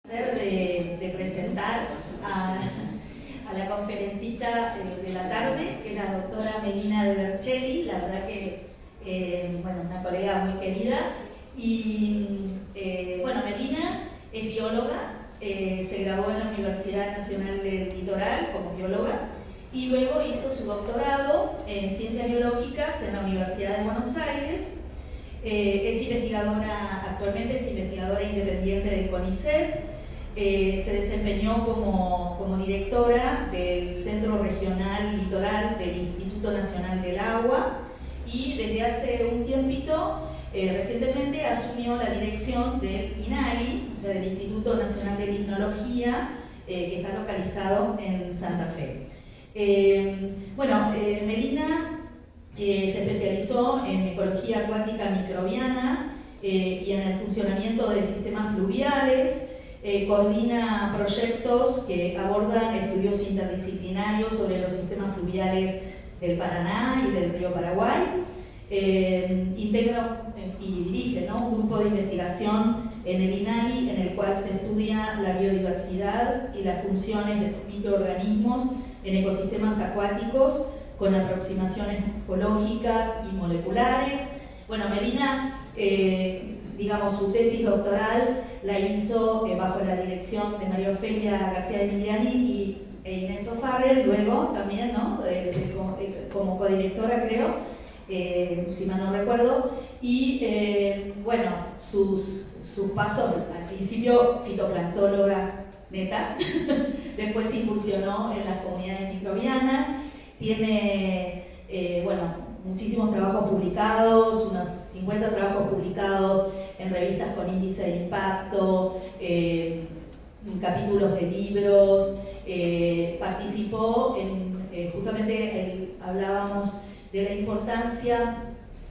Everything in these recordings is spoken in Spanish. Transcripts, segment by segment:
De presentar a la conferencista de la tarde, que es la doctora Melina de Bercelli, la verdad que, bueno, una colega muy querida. Y bueno, Melina es bióloga, se graduó en la Universidad Nacional del Litoral como bióloga y luego hizo su doctorado en Ciencias Biológicas en la Universidad de Buenos Aires. Es investigadora, actualmente es investigadora independiente del CONICET. Se desempeñó como directora del Centro Regional Litoral del Instituto Nacional del Agua y desde hace un tiempito, recientemente asumió la dirección del INALI, o sea, del Instituto Nacional de Limnología, que está localizado en Santa Fe. Bueno, Melina se especializó en ecología acuática microbiana y en el funcionamiento de sistemas fluviales. Coordina proyectos que abordan estudios interdisciplinarios sobre los sistemas fluviales del Paraná y del río Paraguay. Integra y dirige, ¿no?, un grupo de investigación en el INALI en el cual se estudia la biodiversidad y las funciones de estos microorganismos en ecosistemas acuáticos con aproximaciones morfológicas y moleculares. Bueno, Melina, digamos, su tesis doctoral la hizo bajo la dirección de María Ofelia García Emiliani e Inés O'Farrell, luego también, ¿no?, como codirectora, creo, si mal no recuerdo, y bueno, sus pasos, al principio fitoplanctóloga neta, después se incursionó en las comunidades microbianas, tiene, bueno, muchísimos trabajos publicados, unos 50 trabajos publicados en revistas con índice de impacto, capítulos de libros, participó en, justamente hablábamos de la importancia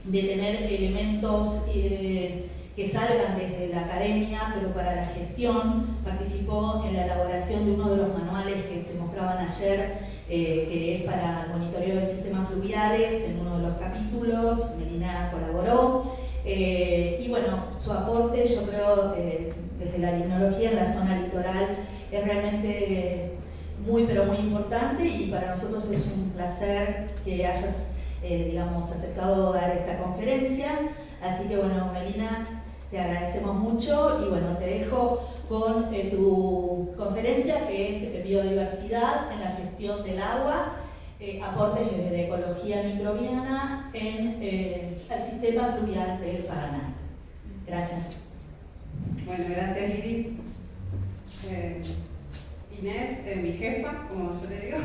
de tener elementos que salgan desde la academia, pero para la gestión. Participó en la elaboración de uno de los manuales que se mostraban ayer, que es para el monitoreo de sistemas fluviales, en uno de los capítulos. Melina colaboró. Y bueno, su aporte, yo creo, desde la limnología en la zona litoral es realmente muy, pero muy importante, y para nosotros es un placer que hayas, digamos, aceptado dar esta conferencia. Así que bueno, Melina, te agradecemos mucho y bueno, te dejo con tu conferencia, que es biodiversidad en la gestión del agua, aportes desde la ecología microbiana en el sistema fluvial del Paraná. Gracias. Bueno, gracias, Lili. Inés, mi jefa, como yo le digo,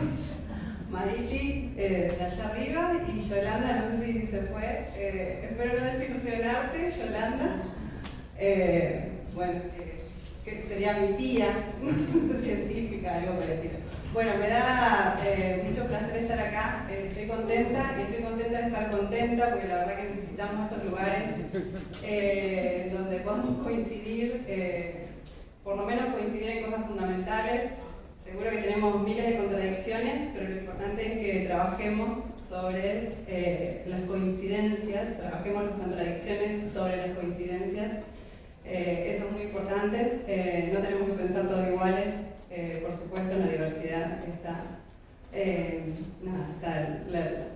Mariti, de allá arriba, y Yolanda, no sé si se fue, espero no desilusionarte, Yolanda. Bueno, que sería mi tía, científica, algo por el estilo. Bueno, me da mucho placer estar acá, estoy contenta, y estoy contenta de estar contenta, porque la verdad que necesitamos estos lugares donde podamos coincidir, por lo menos coincidir en cosas fundamentales. Seguro que tenemos miles de contradicciones, pero lo importante es que trabajemos sobre las coincidencias, trabajemos las contradicciones sobre las coincidencias. Eso es muy importante. No tenemos que pensar todos iguales. Por supuesto, en la diversidad está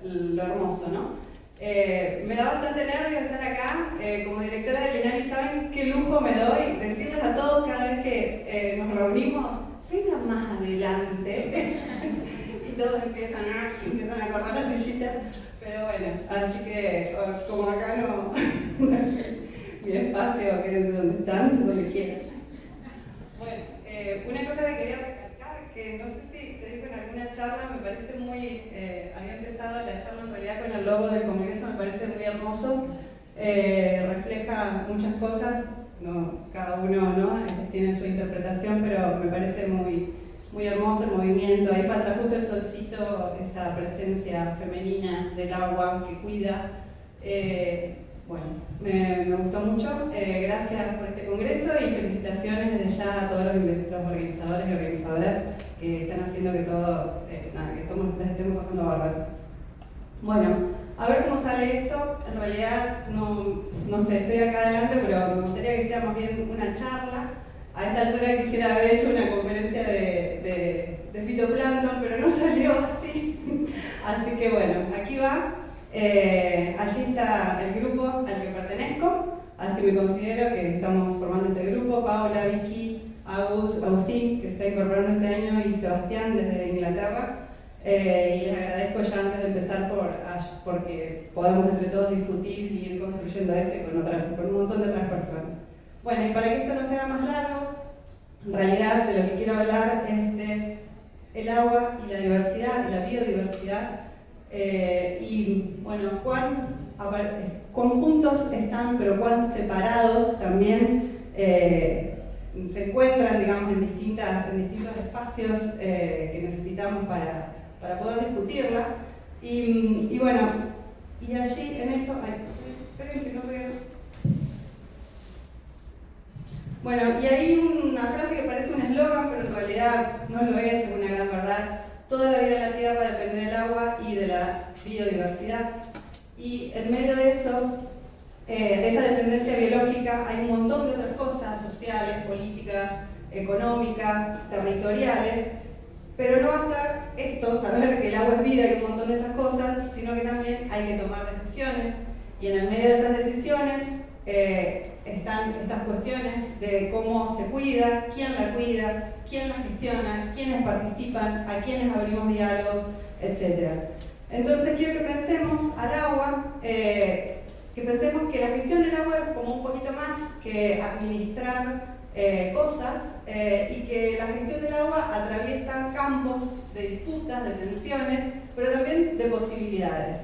lo hermoso, ¿no? Me da bastante nervio estar acá como directora del INALI. ¿Saben qué lujo me doy? Decirles a todos cada vez que nos reunimos: vengan más adelante. Y todos empiezan a correr la sillita. Pero bueno, así que como acá no mi espacio, quédense donde están, donde quieran. Bueno, una cosa que quería recalcar, que no sé si se dijo en alguna charla, me parece muy, había empezado la charla en realidad con el logo del Congreso, me parece muy hermoso, refleja muchas cosas, no, cada uno, ¿no?, tiene su interpretación, pero me parece muy, muy hermoso el movimiento. Ahí falta justo el solcito, esa presencia femenina del agua que cuida. Bueno, me gustó mucho. Gracias por este congreso y felicitaciones desde ya a todos los organizadores y organizadoras que están haciendo que todo, que las estemos pasando bárbaros. Bueno, a ver cómo sale esto. En realidad, no sé, estoy acá adelante, pero me gustaría que sea más bien una charla. A esta altura quisiera haber hecho una conferencia de fitoplancton, pero no salió así. Así que bueno, aquí va. Allí está el grupo al que pertenezco, así me considero que estamos formando este grupo: Paola, Vicky, Agustín, que se está incorporando este año, y Sebastián desde Inglaterra. Y les agradezco ya antes de empezar porque podemos entre todos discutir y ir construyendo con un montón de otras personas. Bueno, y para que esto no sea más largo, en realidad de lo que quiero hablar es de el agua y la diversidad y la biodiversidad. Y bueno, cuán juntos están, pero cuán separados también se encuentran, digamos, en distintos espacios que necesitamos para poder discutirla. Y bueno, y allí en eso, esperen que no veo. Bueno, y hay una frase que parece un eslogan, pero en realidad no lo es una gran verdad. Toda la vida en la Tierra depende del agua y de la biodiversidad. Y en medio de eso, de esa dependencia biológica, hay un montón de otras cosas sociales, políticas, económicas, territoriales. Pero no basta esto, saber que el agua es vida y un montón de esas cosas, sino que también hay que tomar decisiones. Y en el medio de esas decisiones están estas cuestiones de cómo se cuida, quién la gestiona, quiénes participan, a quiénes abrimos diálogos, etc. Entonces quiero que pensemos al agua, que pensemos que la gestión del agua es como un poquito más que administrar cosas, y que la gestión del agua atraviesa campos de disputas, de tensiones, pero también de posibilidades.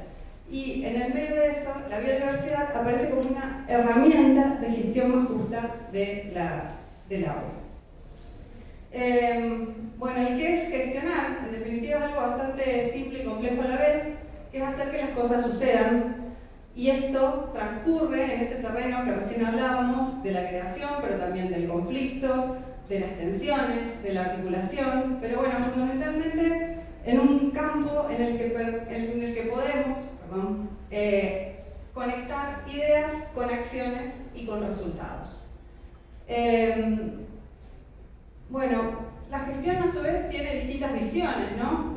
Y en el medio de eso, la biodiversidad aparece como una herramienta de gestión más justa del agua. Bueno, ¿y qué es gestionar? En definitiva es algo bastante simple y complejo a la vez, que es hacer que las cosas sucedan. Y esto transcurre en ese terreno que recién hablábamos, de la creación, pero también del conflicto, de las tensiones, de la articulación, pero bueno, fundamentalmente en un campo en el que podemos conectar ideas con acciones y con resultados. Bueno, la gestión a su vez tiene distintas visiones, ¿no?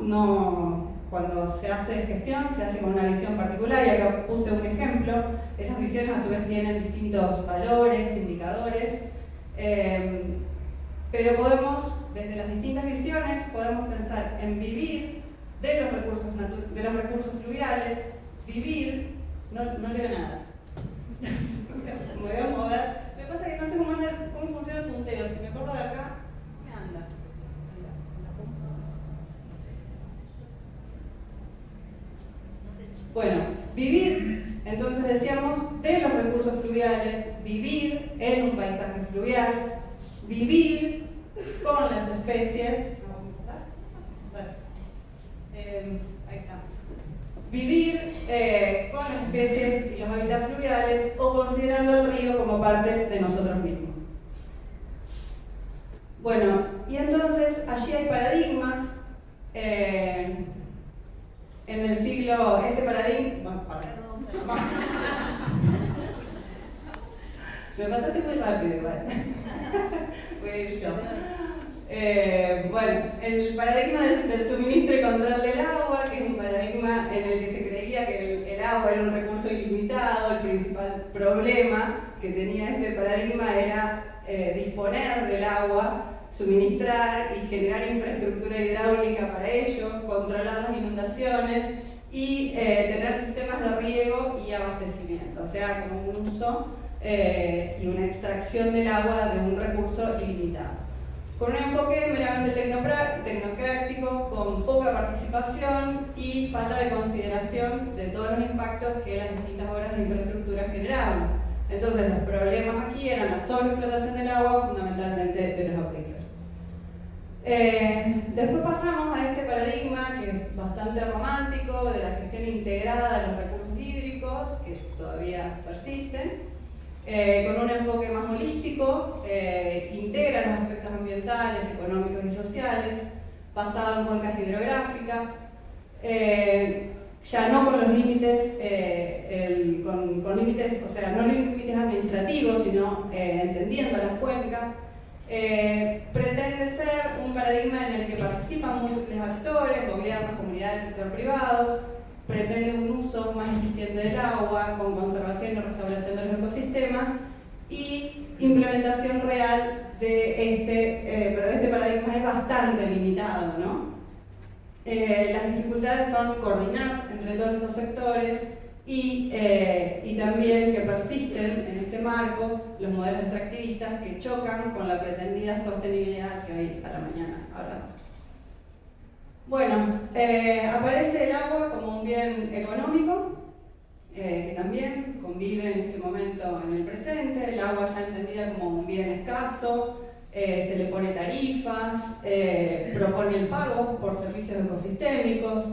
Cuando se hace gestión, se hace con una visión particular, y acá puse un ejemplo. Esas visiones a su vez tienen distintos valores, indicadores, pero desde las distintas visiones, podemos pensar en vivir de los recursos fluviales, vivir, no leo nada. Me voy a mover. Me pasa que no sé cómo funciona el punteo. Si me corro de acá, me anda. Bueno, vivir, entonces decíamos, de los recursos fluviales, vivir en un paisaje fluvial, vivir con las especies. Ahí está. Vivir con las especies y los hábitats fluviales, o considerando el río como parte de nosotros mismos. Bueno, y entonces allí hay paradigmas. En el siglo, este paradigma... Me pasaste muy rápido igual. Voy a ir yo. Bueno, el paradigma del suministro y control del agua, que es un paradigma en el que se creía que el agua era un recurso ilimitado. El principal problema que tenía este paradigma era disponer del agua, suministrar y generar infraestructura hidráulica para ello, controlar las inundaciones y tener sistemas de riego y abastecimiento, o sea, como un uso y una extracción del agua de un recurso ilimitado. Con un enfoque meramente tecnopráctico, con poca participación y falta de consideración de todos los impactos que las distintas obras de infraestructura generaban. Entonces, los problemas aquí eran la sobreexplotación del agua, fundamentalmente de los acuíferos. Después pasamos a este paradigma que es bastante romántico, de la gestión integrada de los recursos hídricos, que todavía persisten, con un enfoque más holístico, integra los aspectos ambientales, económicos y sociales, basado en cuencas hidrográficas, ya no con los límites, con límites, o sea, no límites administrativos, sino entendiendo las cuencas, Pretende ser un paradigma en el que participan múltiples actores, gobiernos, comunidades, sector privado. Pretende un uso más eficiente del agua, con conservación y restauración de los ecosistemas, y implementación real de pero este paradigma es bastante limitado, ¿no? Las dificultades son coordinar entre todos estos sectores y también que persisten en este marco los modelos extractivistas que chocan con la pretendida sostenibilidad que hoy a la mañana hablamos. Bueno, aparece el agua como un bien económico, que también convive en este momento en el presente. El agua ya entendida como un bien escaso, se le pone tarifas, propone el pago por servicios ecosistémicos,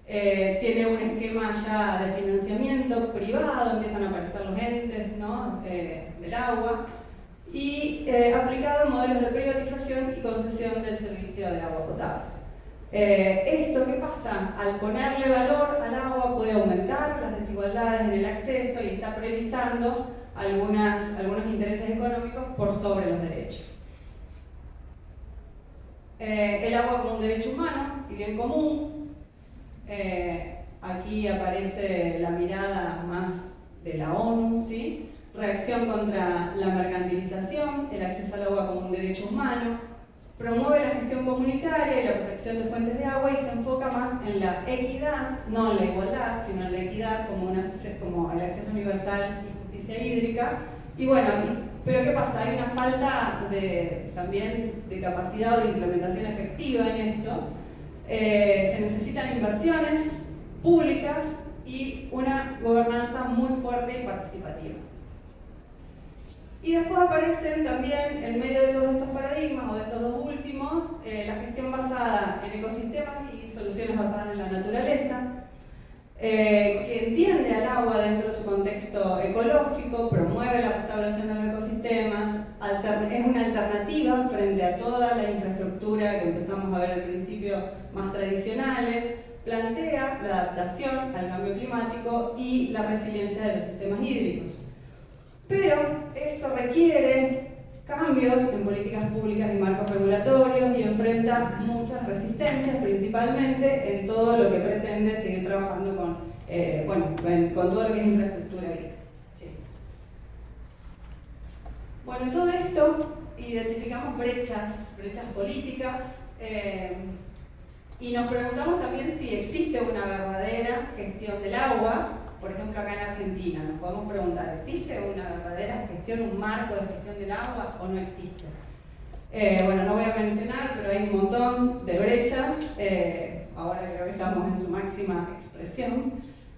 tiene un esquema ya de financiamiento privado, empiezan a aparecer los entes, ¿no? Del agua, y aplicado en modelos de privatización y concesión del servicio de agua potable. ¿Esto qué pasa? Al ponerle valor al agua puede aumentar las desigualdades en el acceso y está priorizando algunos intereses económicos por sobre los derechos. El agua como un derecho humano y bien común. Aquí aparece la mirada más de la ONU, ¿sí? Reacción contra la mercantilización, el acceso al agua como un derecho humano. Promueve la gestión comunitaria y la protección de fuentes de agua y se enfoca más en la equidad, no en la igualdad, sino en la equidad como el acceso universal y justicia hídrica. Y bueno, pero ¿qué pasa? Hay una falta también de capacidad o de implementación efectiva en esto. Se necesitan inversiones públicas y una gobernanza muy fuerte y participativa. Y después aparecen también, en medio de todos estos paradigmas, o de estos dos últimos, la gestión basada en ecosistemas y soluciones basadas en la naturaleza, que entiende al agua dentro de su contexto ecológico, promueve la restauración de los ecosistemas, es una alternativa frente a toda la infraestructura que empezamos a ver al principio más tradicionales, plantea la adaptación al cambio climático y la resiliencia de los sistemas hídricos. Pero esto requiere cambios en políticas públicas y marcos regulatorios y enfrenta muchas resistencias, principalmente en todo lo que pretende seguir trabajando con todo lo que es infraestructura gris. Sí. Bueno, en todo esto identificamos brechas políticas y nos preguntamos también si existe una verdadera gestión del agua. Por ejemplo, acá en Argentina nos podemos preguntar, ¿existe una verdadera gestión, un marco de gestión del agua o no existe? Bueno, no voy a mencionar, pero hay un montón de brechas, ahora creo que estamos en su máxima expresión,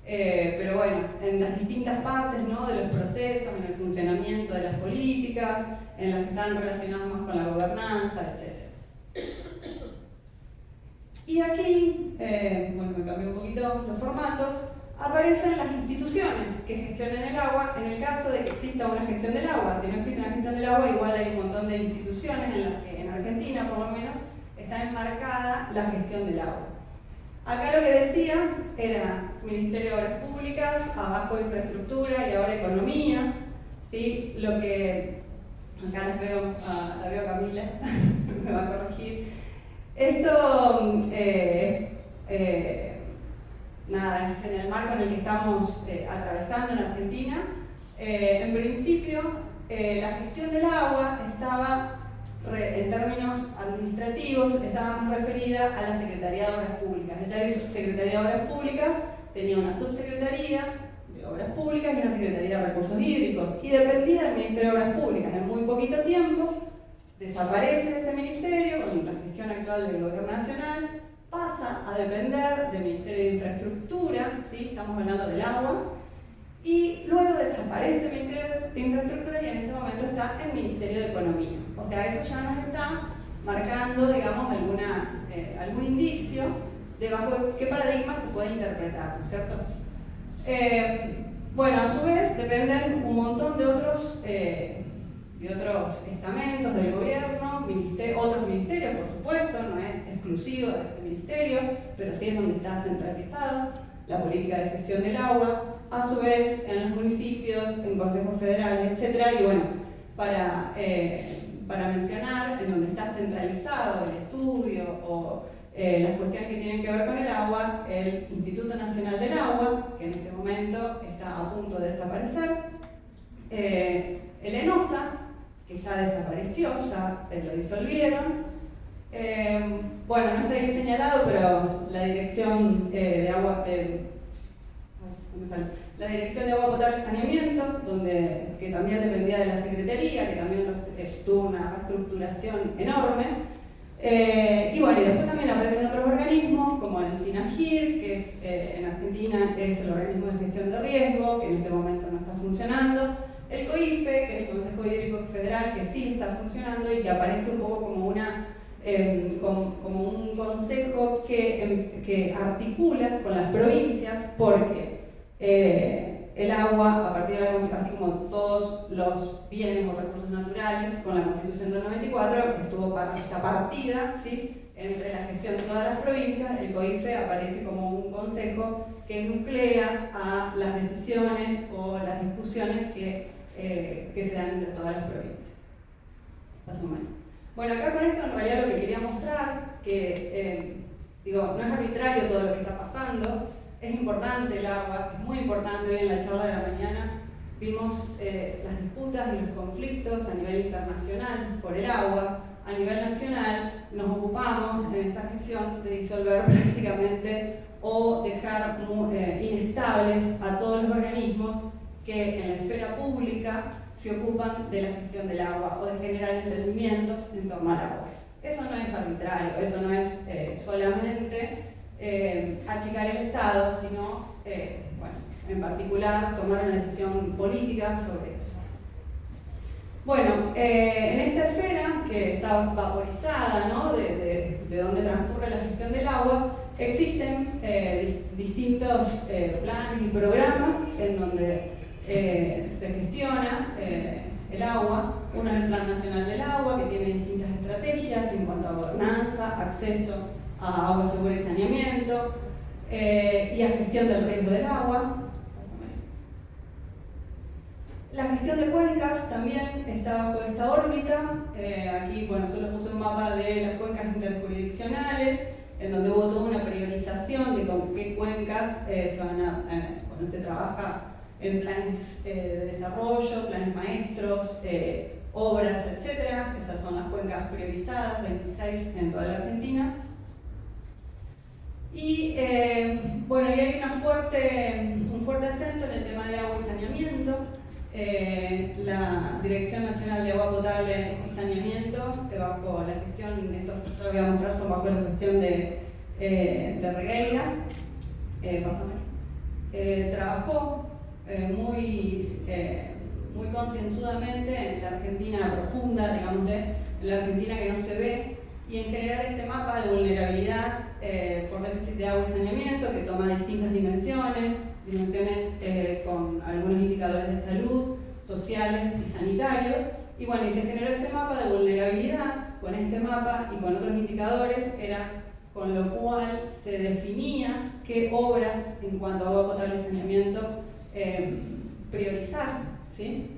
pero bueno, en las distintas partes, ¿no? De los procesos, en el funcionamiento de las políticas, en las que están relacionadas más con la gobernanza, etc. Y aquí, bueno, me cambié un poquito los formatos, aparecen las instituciones que gestionen el agua en el caso de que exista una gestión del agua. Si no existe una gestión del agua, igual hay un montón de instituciones en las que en Argentina, por lo menos, está enmarcada la gestión del agua. Acá lo que decía era Ministerio de Obras Públicas, abajo Infraestructura y ahora Economía, ¿sí? Lo que, acá la veo a Camila, me va a corregir. Esto nada, es en el marco en el que estamos atravesando en Argentina. En principio, la gestión del agua estaba, en términos administrativos, estaba más referida a la Secretaría de Obras Públicas. Esa Secretaría de Obras Públicas tenía una subsecretaría de Obras Públicas y una Secretaría de Recursos Hídricos y dependía del Ministerio de Obras Públicas. En muy poquito tiempo desaparece ese ministerio con la gestión actual del Gobierno Nacional, pasa a depender del Ministerio de Infraestructura, ¿sí? Estamos hablando del agua, y luego desaparece el Ministerio de Infraestructura y en este momento está el Ministerio de Economía. O sea, eso ya nos está marcando, digamos, algún indicio de bajo qué paradigma se puede interpretar, ¿no es cierto? Bueno, a su vez dependen un montón de otros estamentos del gobierno, otros ministerios, por supuesto, no es exclusivo de este ministerio, pero sí es donde está centralizado la política de gestión del agua, a su vez en los municipios, en consejos federales, etc. Y bueno, para para mencionar, en donde está centralizado el estudio o las cuestiones que tienen que ver con el agua, el Instituto Nacional del Agua, que en este momento está a punto de desaparecer, el ENOSA, que ya desapareció, ya lo disolvieron. Bueno, no está ahí señalado, pero la Dirección de Agua, la Dirección de Agua Potable y Saneamiento, que también dependía de la Secretaría, que también tuvo una reestructuración enorme. Y bueno, y después también aparecen otros organismos, como el SINAGIR, que es, en Argentina es el organismo de gestión de riesgo, que en este momento no está funcionando. El COIFE, que es el Consejo Hídrico Federal, que sí está funcionando y que aparece un poco como como un consejo que articula con las provincias, porque el agua, a partir de así como todos los bienes o recursos naturales, con la Constitución del 94, estuvo esta partida, ¿sí?, entre la gestión de todas las provincias. El COIFE aparece como un consejo que nuclea a las decisiones o las discusiones que se dan entre todas las provincias. Más o menos. Bueno, acá con esto en realidad lo que quería mostrar, que no es arbitrario todo lo que está pasando, es importante el agua, es muy importante. Hoy en la charla de la mañana vimos las disputas y los conflictos a nivel internacional por el agua. A nivel nacional nos ocupamos en esta gestión de disolver prácticamente o dejar inestables a todos los organismos que en la esfera pública se ocupan de la gestión del agua o de generar entendimientos en torno al agua. Eso no es arbitrario, eso no es solamente achicar el Estado, sino, en particular, tomar una decisión política sobre eso. Bueno, en esta esfera, que está vaporizada, ¿no?, de donde transcurre la gestión del agua, existen distintos planes y programas en donde se gestiona el agua. Uno es el Plan Nacional del Agua, que tiene distintas estrategias en cuanto a gobernanza, acceso a agua segura y saneamiento, y a gestión del riesgo del agua. La gestión de cuencas también está bajo esta órbita. Aquí, bueno, solo puse un mapa de las cuencas interjurisdiccionales, en donde hubo toda una priorización de con qué cuencas se trabaja en planes de desarrollo, planes maestros, obras, etc. Esas son las cuencas priorizadas, 26 en toda la Argentina. Y y hay un fuerte acento en el tema de agua y saneamiento. La Dirección Nacional de Agua Potable y Saneamiento, bajo la gestión, esto lo voy a mostrar, son bajo la gestión de Regueira, trabajó muy concienzudamente en la Argentina profunda, digamos, en la Argentina que no se ve, y en generar este mapa de vulnerabilidad por déficit de agua y saneamiento, que toma distintas dimensiones con algunos indicadores de salud, sociales y sanitarios. Y bueno, y se generó este mapa de vulnerabilidad. Con este mapa y con otros indicadores era con lo cual se definía qué obras en cuanto a agua potable y saneamiento priorizar, ¿sí?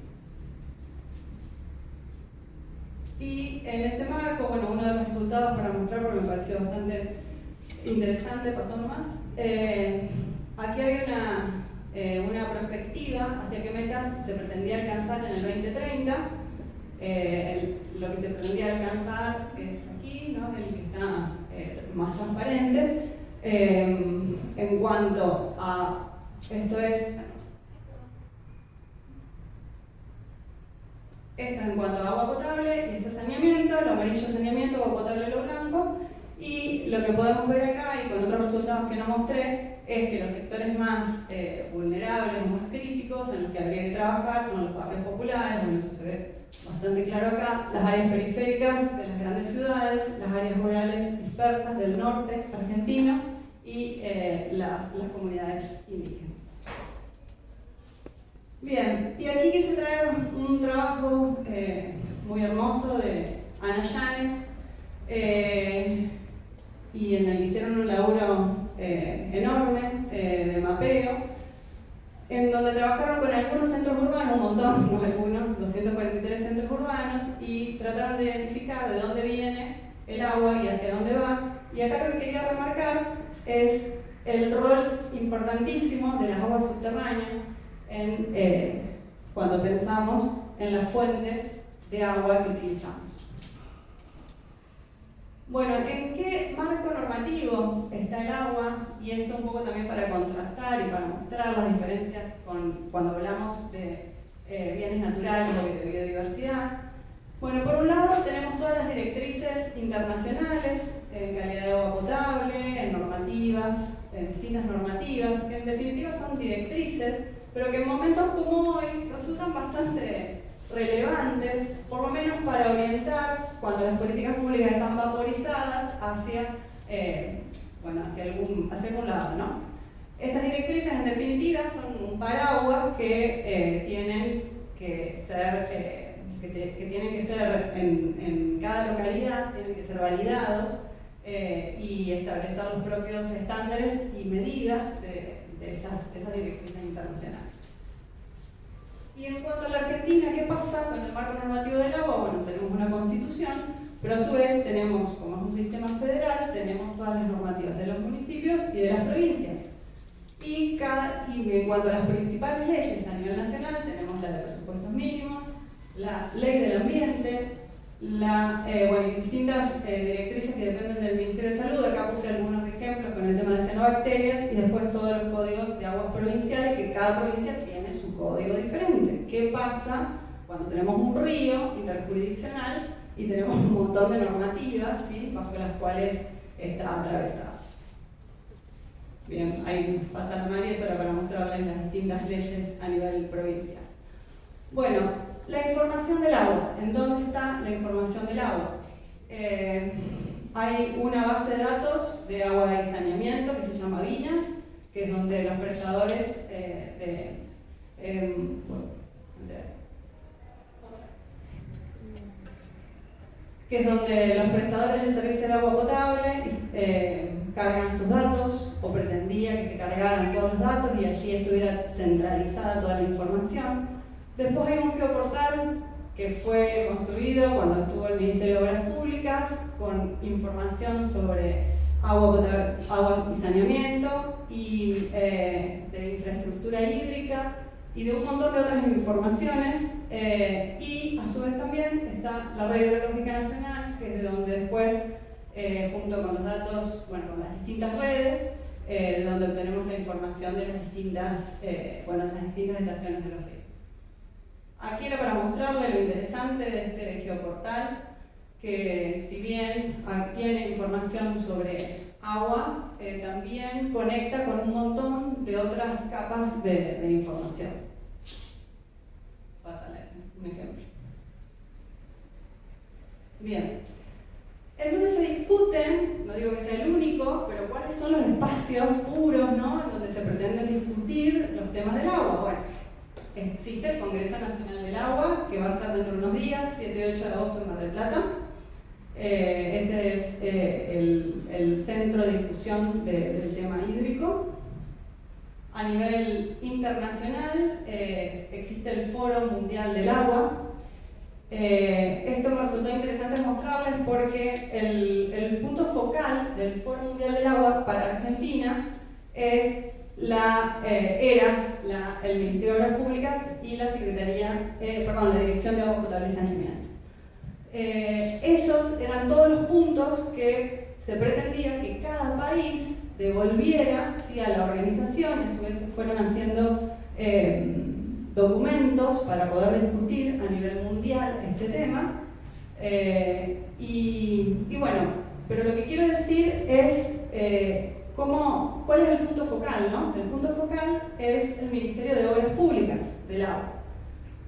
Y en ese marco, bueno, uno de los resultados para mostrar, porque me pareció bastante interesante, pasó nomás. Aquí había una perspectiva hacia qué metas se pretendía alcanzar en el 2030. Lo que se pretendía alcanzar es aquí, ¿no?, el que está más transparente. En cuanto a, esto es en cuanto a agua potable, y esto es saneamiento, lo amarillo es saneamiento, agua potable lo blanco. Y lo que podemos ver acá, y con otros resultados que no mostré, es que los sectores más vulnerables, más críticos, en los que habría que trabajar, son los barrios populares. Bueno, eso se ve bastante claro acá, las áreas periféricas de las grandes ciudades, las áreas rurales dispersas del norte argentino y las comunidades indígenas. Bien, y aquí quise traer un trabajo muy hermoso de Ana Llanes, y en el que hicieron un laburo enorme de mapeo, en donde trabajaron con algunos centros urbanos, un montón, no algunos, 243 centros urbanos, y trataron de identificar de dónde viene el agua y hacia dónde va. Y acá lo que quería remarcar es el rol importantísimo de las aguas subterráneas cuando pensamos en las fuentes de agua que utilizamos. Bueno, ¿en qué marco normativo está el agua? Y esto un poco también para contrastar y para mostrar las diferencias cuando hablamos de bienes naturales o de biodiversidad. Bueno, por un lado tenemos todas las directrices internacionales en calidad de agua potable, en normativas, en distintas normativas, que en definitiva son directrices, pero que en momentos como hoy resultan bastante relevantes, por lo menos para orientar cuando las políticas públicas están vaporizadas hacia algún lado, ¿no? Estas directrices en definitiva son un paraguas que tienen que ser en cada localidad, tienen que ser validados y establecer los propios estándares y medidas de esas directrices internacionales. Y en cuanto a la Argentina, ¿qué pasa con el marco normativo del agua? Bueno, tenemos una constitución, pero a su vez tenemos, como es un sistema federal, tenemos todas las normativas de los municipios y de las provincias. Y en cuanto a las principales leyes a nivel nacional, tenemos la de presupuestos mínimos, la ley del ambiente, y distintas directrices que dependen del Ministerio de Salud. Acá puse algunos ejemplos con el tema de cianobacterias y después todos los códigos de aguas provinciales, que cada provincia tiene su código diferente. ¿Qué pasa cuando tenemos un río interjurisdiccional y tenemos un montón de normativas, ¿sí?, bajo las cuales está atravesado? Bien, ahí pasa la María, eso era para mostrarles las distintas leyes a nivel provincial. Bueno, la información del agua. ¿En dónde está la información del agua? Hay una base de datos de agua y saneamiento que se llama Viñas, que es donde los prestadores del servicio de agua potable cargan sus datos, o pretendía que se cargaran todos los datos y allí estuviera centralizada toda la información. Después hay un geoportal que fue construido cuando estuvo el Ministerio de Obras Públicas, con información sobre agua y saneamiento, y de infraestructura hídrica, y de un montón de otras informaciones. Y a su vez también está la Red Hidrológica Nacional, que es de donde después, junto con los datos, con las distintas redes, de donde obtenemos la información de las distintas estaciones de los ríos. Aquí era para mostrarle lo interesante de este geoportal, que si bien tiene información sobre agua, también conecta con un montón de otras capas de información. Pásale un ejemplo. Bien. En donde se discuten, no digo que sea el único, pero cuáles son los espacios puros, ¿no?, en donde se pretenden discutir los temas del agua. Bueno, existe el Congreso Nacional del Agua, que va a ser dentro de unos días, 7 y 8 de agosto en Mar del Plata. Ese es el centro de discusión del tema hídrico. A nivel internacional existe el Foro Mundial del Agua. Esto me resultó interesante mostrarles porque el punto focal del Foro Mundial del Agua para Argentina es el Ministerio de Obras Públicas y la Dirección de Agua Potable y Saneamiento. Esos eran todos los puntos que se pretendía que cada país devolviera, ¿sí?, a la organización, y a su vez se fueron haciendo documentos para poder discutir a nivel mundial este tema. Pero lo que quiero decir es ¿cuál es el punto focal, ¿no? El punto focal es el Ministerio de Obras Públicas del Agua.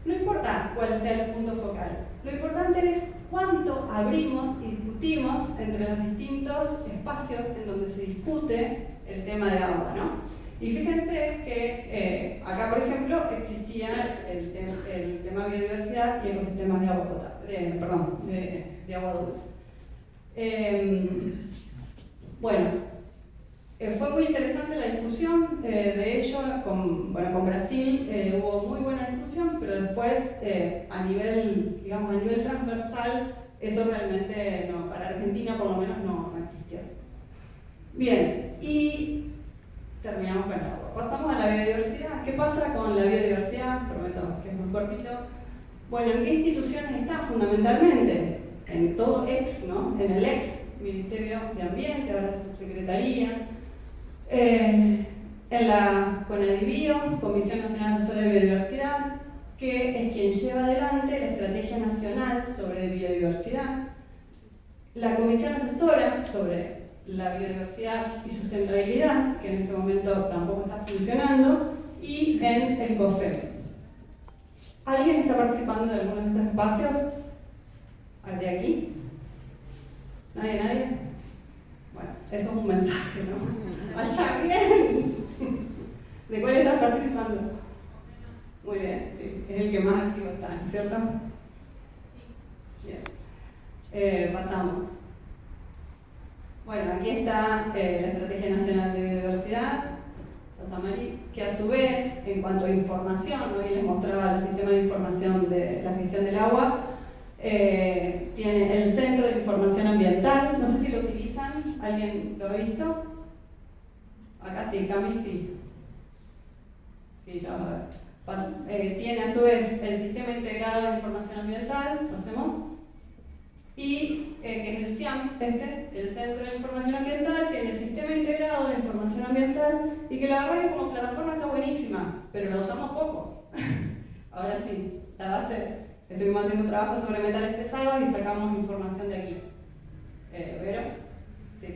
No importa cuál sea el punto focal, lo importante es cuánto abrimos y discutimos entre los distintos espacios en donde se discute el tema del agua, ¿no? Y fíjense que acá, por ejemplo, existía el tema biodiversidad y ecosistemas de agua potable, de agua dulce. Fue muy interesante la discusión, de hecho, con Brasil hubo muy buena discusión, pero después a nivel transversal, eso realmente no, para Argentina por lo menos no existió. Bien, y terminamos con el agua. Pasamos a la biodiversidad. ¿Qué pasa con la biodiversidad? Prometo que es muy cortito. Bueno, ¿en qué instituciones está fundamentalmente? En todo ¿no? En el Ministerio de Ambiente, ahora es Subsecretaría. En la CONADIBIO, Comisión Nacional Asesora de Biodiversidad, que es quien lleva adelante la Estrategia Nacional sobre Biodiversidad. La Comisión Asesora sobre la Biodiversidad y Sustentabilidad, que en este momento tampoco está funcionando, y en el COFEM. ¿Alguien está participando de alguno de estos espacios? ¿De aquí? ¿Nadie? Bueno, eso es un mensaje, ¿no? ¡Vaya bien! ¿De cuál estás participando? Muy bien, sí, es el que más activo está, ¿cierto? Bien. Pasamos. Bueno, aquí está la Estrategia Nacional de Biodiversidad, que a su vez, en cuanto a información, hoy les mostraba el sistema de información de la gestión del agua, tiene el Centro de Información Ambiental, no sé si lo utilizan, ¿alguien lo ha visto? Acá sí, Cami sí. Sí, ya va a ver. Tiene a su vez el Sistema Integrado de Información Ambiental, ¿lo hacemos? Y que es el SIAM, el Centro de Información Ambiental, tiene el Sistema Integrado de Información Ambiental y que la verdad que como plataforma está buenísima, pero la usamos poco. Ahora sí, la base, estuvimos haciendo un trabajo sobre metales pesados y sacamos información de aquí. ¿Vero? Sí.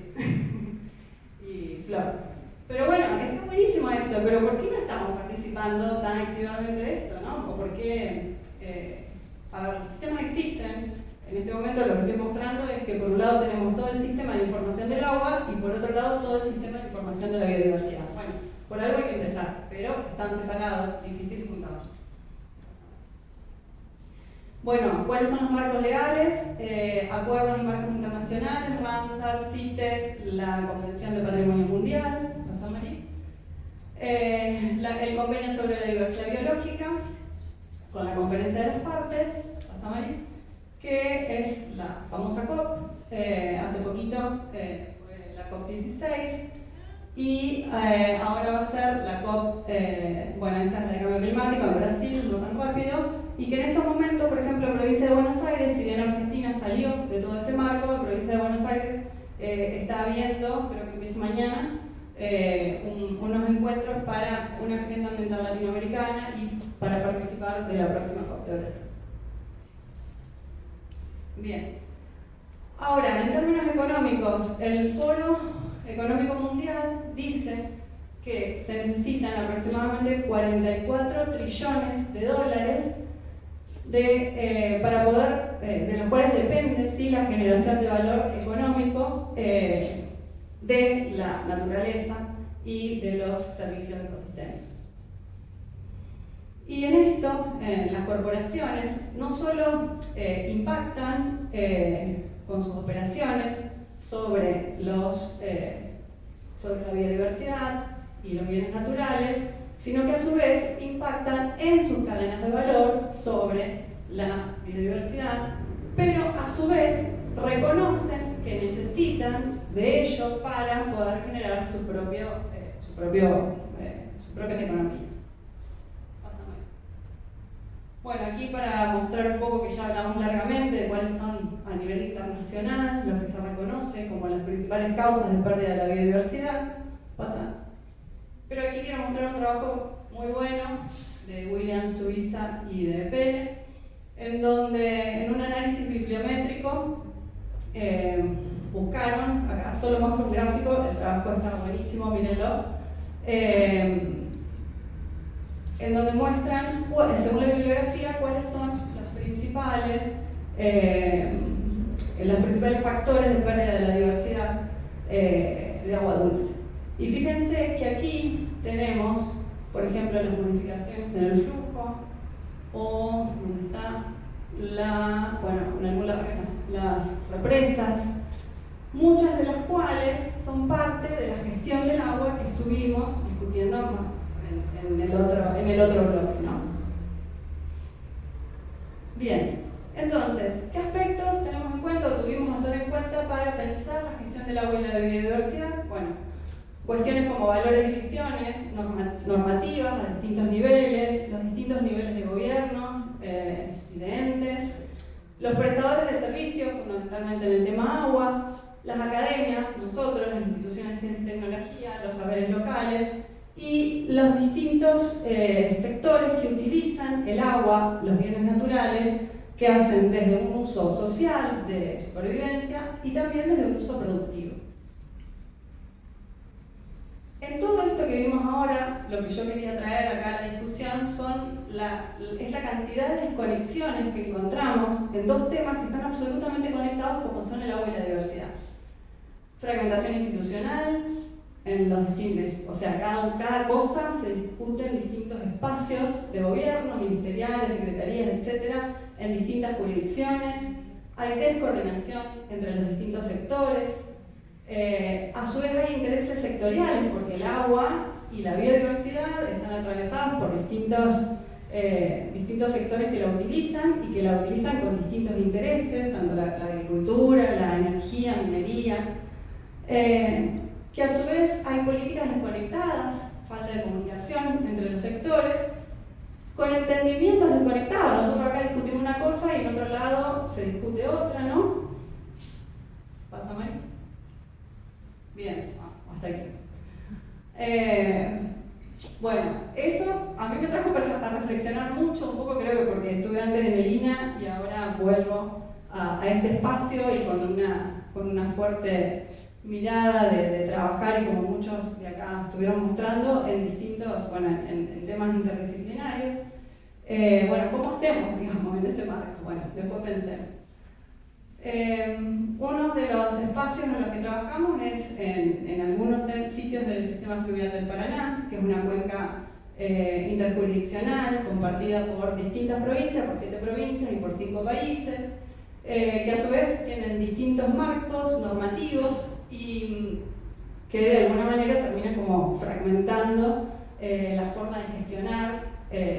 Y Flor. Pero bueno, está buenísimo esto, pero ¿por qué no estamos participando tan activamente de esto, no? ¿O por qué? Los sistemas existen. En este momento lo que estoy mostrando es que por un lado tenemos todo el sistema de información del agua y por otro lado todo el sistema de información de la biodiversidad. Bueno, por algo hay que empezar, pero están separados, difícil juntarlos. Bueno, ¿cuáles son los marcos legales? Acuerdos y marcos internacionales, Ramsar, CITES, la Convención de Patrimonio Mundial, el convenio sobre la diversidad biológica, con la conferencia de las partes, que es la famosa COP, hace poquito fue la COP16, y ahora va a ser la COP, bueno, esta es la de cambio climático en Brasil, no tan rápido, y que en estos momentos, por ejemplo, en Provincia de Buenos Aires, si bien Argentina salió de todo este marco, Provincia de Buenos Aires está viendo, creo que empieza mañana, unos encuentros para una agenda ambiental latinoamericana y para participar de la próxima COP de Brasil. Bien. Ahora, en términos económicos, el Foro Económico Mundial dice que se necesitan aproximadamente 44 trillones de dólares para poder, de los cuales depende ¿sí? La generación de valor económico de la naturaleza y de los servicios ecosistémicos. Y en esto, las corporaciones no solo impactan con sus operaciones sobre la biodiversidad y los bienes naturales, sino que a su vez impactan en sus cadenas de valor sobre la biodiversidad, pero a su vez reconocen que necesitan de ello para poder generar su propia economía. Bueno, aquí para mostrar un poco que ya hablamos largamente de cuáles son a nivel internacional lo que se reconoce como las principales causas de pérdida de la biodiversidad. Pero aquí quiero mostrar un trabajo muy bueno de William Suiza y de Pelle, en donde en un análisis bibliométrico buscaron, acá solo muestro un gráfico, el trabajo está buenísimo, mírenlo, en donde muestran, según la bibliografía, cuáles son los principales factores de pérdida de la diversidad de agua dulce. Y fíjense que aquí tenemos, por ejemplo, las modificaciones en el flujo, o donde está en algún lado, las represas, muchas de las cuales son son parte de la gestión del agua que estuvimos discutiendo en el otro bloque, ¿no? Bien, entonces, ¿qué aspectos tenemos en cuenta o tuvimos que tener en cuenta para pensar la gestión del agua y la biodiversidad? Bueno, cuestiones como valores y visiones, normativas a distintos niveles, los distintos niveles de gobierno y de entes, los prestadores de servicios, fundamentalmente en el tema agua, las academias, nosotros, las instituciones de ciencia y tecnología, los saberes locales y los distintos sectores que utilizan el agua, los bienes naturales, que hacen desde un uso social de supervivencia y también desde un uso productivo. En todo esto que vimos ahora, lo que yo quería traer acá a la discusión es la cantidad de desconexiones que encontramos en dos temas que están absolutamente conectados, como son el agua y la diversidad. Fragmentación institucional, en los distintos, o sea, cada cosa se discute en distintos espacios de gobierno, ministeriales, secretarías, etcétera, en distintas jurisdicciones. Hay descoordinación entre los distintos sectores. A su vez hay intereses sectoriales, porque el agua y la biodiversidad están atravesadas por distintos sectores que la utilizan y que la utilizan con distintos intereses, tanto la agricultura, la energía, minería, que a su vez hay políticas desconectadas, falta de comunicación entre los sectores, con entendimientos desconectados. Nosotros acá discutimos una cosa y en otro lado se discute otra, ¿no? Pásame. Bien, hasta aquí. Bueno, eso a mí me trajo para reflexionar mucho, un poco creo que porque estuve antes en el INA y ahora vuelvo a este espacio y con una fuerte mirada de trabajar, y como muchos de acá estuvieron mostrando, en distintos, en temas interdisciplinarios. Bueno, ¿cómo hacemos, digamos, en ese marco? Bueno, después pensemos. Uno de los espacios en los que trabajamos es en algunos sitios del sistema fluvial del Paraná, que es una cuenca interjurisdiccional compartida por distintas provincias, por 7 provincias y por 5 países, que a su vez tienen distintos marcos normativos y que de alguna manera terminan como fragmentando la forma de gestionar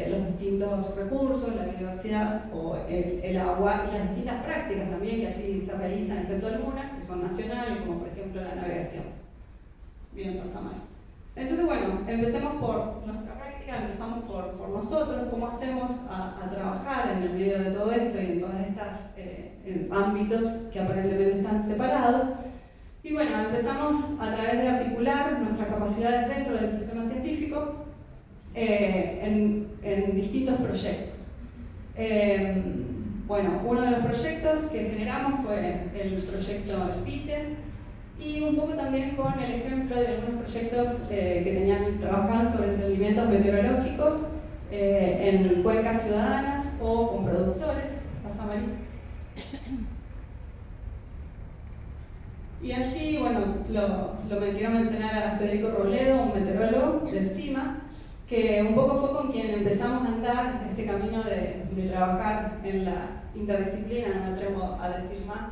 los distintos recursos, la biodiversidad o el agua y las distintas prácticas también que allí se realizan, excepto algunas que son nacionales, como por ejemplo la navegación. Bien, pasamos ahí. Entonces, bueno, empecemos por nuestra práctica, empezamos por nosotros, cómo hacemos a trabajar en el medio de todo esto y en todos estos ámbitos que aparentemente están separados. Y bueno, empezamos a través de articular nuestras capacidades dentro del sistema científico en distintos proyectos. Bueno, uno de los proyectos que generamos fue el proyecto PITE, y un poco también con el ejemplo de algunos proyectos que trabajaban sobre entendimientos meteorológicos en cuencas ciudadanas o con productores. Pasa, Mari. Y allí, bueno, lo que quiero mencionar a Federico Robledo, un meteorólogo del CIMA, que un poco fue con quien empezamos a andar este camino de trabajar en la interdisciplina, no me atrevo a decir más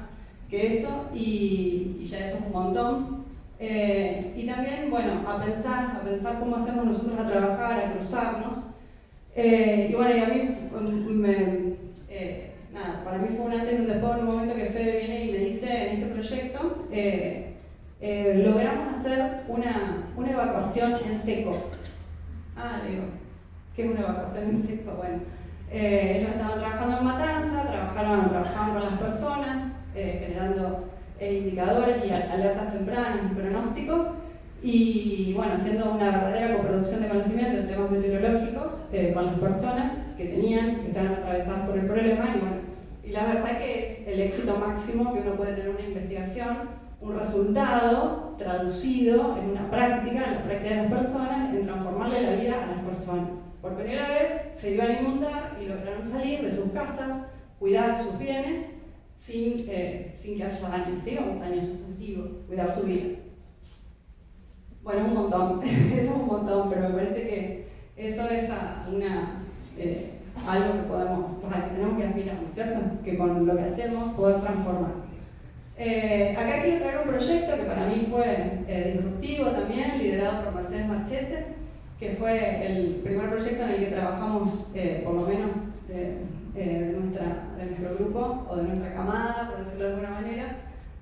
que eso, y ya eso es un montón. Y también, bueno, a pensar cómo hacemos nosotros a trabajar, a cruzarnos. Y bueno, y a mí, nada, para mí fue un antes y un después, en un momento que Fede viene y me dice, en este proyecto, logramos hacer una evacuación en seco. Le digo, ¿qué es una evacuación en seco? Bueno, ellos estaban trabajando en Matanza, trabajaban con las personas, generando indicadores y alertas tempranas y pronósticos, y bueno, haciendo una verdadera coproducción de conocimiento en temas meteorológicos con las personas que estaban atravesadas por el problema, y bueno, y la verdad que es el éxito máximo que uno puede tener en una investigación, un resultado traducido en una práctica, en la práctica de las personas, en transformarle la vida a las personas. Por primera vez se iban a inundar y lograron salir de sus casas, cuidar sus bienes, sin que haya daño, ¿sí? Un daño sustantivo, cuidar su vida. Bueno, es un montón, eso es un montón, pero me parece que eso es algo que tenemos que aspirar, ¿no es cierto? Que con lo que hacemos poder transformar. Acá quiero traer un proyecto que para mí fue disruptivo también, liderado por Mercedes Marchese, que fue el primer proyecto en el que trabajamos, por lo menos de nuestro grupo o de nuestra camada, por decirlo de alguna manera,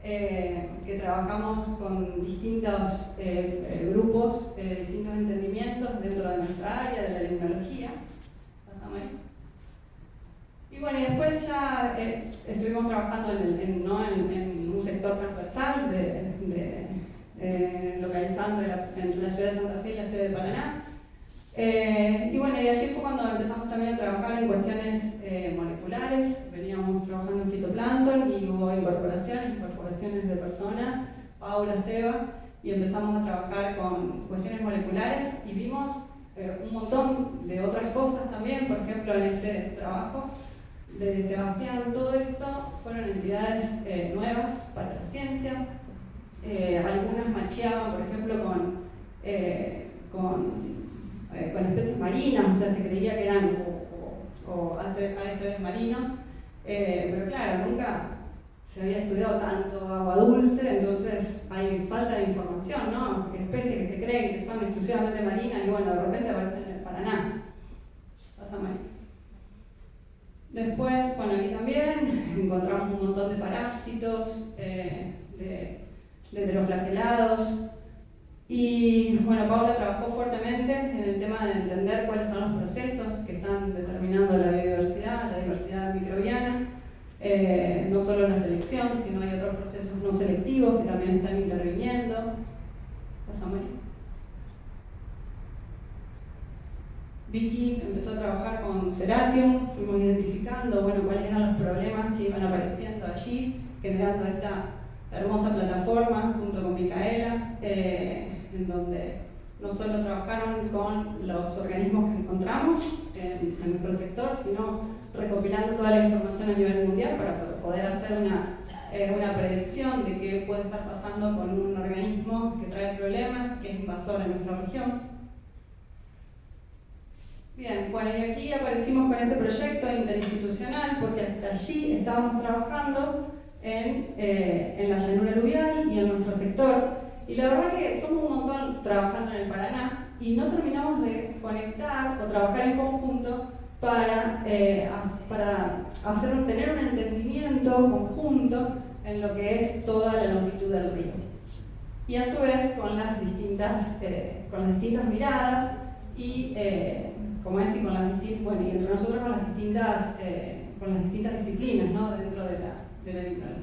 que trabajamos con distintos grupos, distintos entendimientos dentro de nuestra área, de la limnología. Pasamos ahí. Y bueno, y después ya estuvimos trabajando en un sector transversal, localizando entre la ciudad de Santa Fe y la ciudad de Paraná. Y bueno, y allí fue cuando empezamos también a trabajar en cuestiones moleculares. Veníamos trabajando en fitoplancton y hubo incorporaciones de personas, Paula, Seba, y empezamos a trabajar con cuestiones moleculares y vimos un montón de otras cosas también. Por ejemplo, en este trabajo de Sebastián, todo esto fueron entidades nuevas para la ciencia. Algunas macheaban, por ejemplo, con especies marinas, o sea, se creía que eran ASVs marinos, pero claro, nunca se había estudiado tanto agua dulce, entonces hay falta de información, ¿no? Especies que se creen que son exclusivamente marinas y bueno, de repente aparecen en el Paraná. Pasamos ahí. Después, bueno, aquí también encontramos un montón de parásitos, de heteroflagelados. Y bueno, Paula trabajó fuertemente en el tema de entender cuáles son los procesos que están determinando la biodiversidad, la diversidad microbiana, no solo la selección, sino hay otros procesos no selectivos que también están interviniendo. Pasamos ahí. Vicky empezó a trabajar con Ceratium, fuimos identificando cuáles eran los problemas que iban apareciendo allí, generando esta hermosa plataforma junto con Micaela, en donde no solo trabajaron con los organismos que encontramos en nuestro sector, sino recopilando toda la información a nivel mundial para poder hacer una predicción de qué puede estar pasando con un organismo que trae problemas, que es invasor en nuestra región. Bien, bueno, y aquí aparecimos con este proyecto interinstitucional porque hasta allí estábamos trabajando en la llanura aluvial y en nuestro sector. Y la verdad que somos un montón trabajando en el Paraná y no terminamos de conectar o trabajar en conjunto para tener un entendimiento conjunto en lo que es toda la longitud del río. Y a su vez con las distintas miradas y como es, y y entre nosotros con las distintas disciplinas, ¿no? Dentro de la limnología.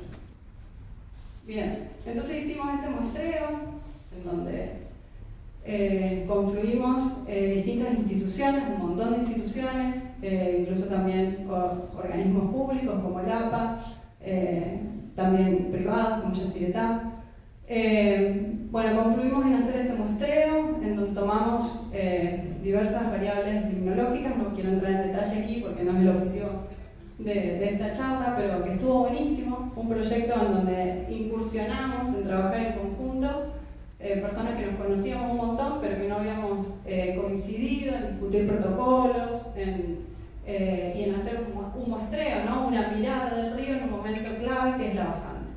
Bien, entonces hicimos este muestreo en donde confluimos distintas instituciones, un montón de instituciones, incluso también organismos públicos como el APA, también privados como Yacyretá. Confluimos en hacer este muestreo en donde tomamos diversas variables limnológicas. No quiero entrar en detalle aquí porque no es el objetivo de esta charla, pero que estuvo buenísimo. Un proyecto en donde incursionamos en trabajar en conjunto, personas que nos conocíamos un montón, pero que no habíamos coincidido en discutir protocolos y en hacer un muestreo, ¿no? Una mirada del río en un momento clave que es la bajante.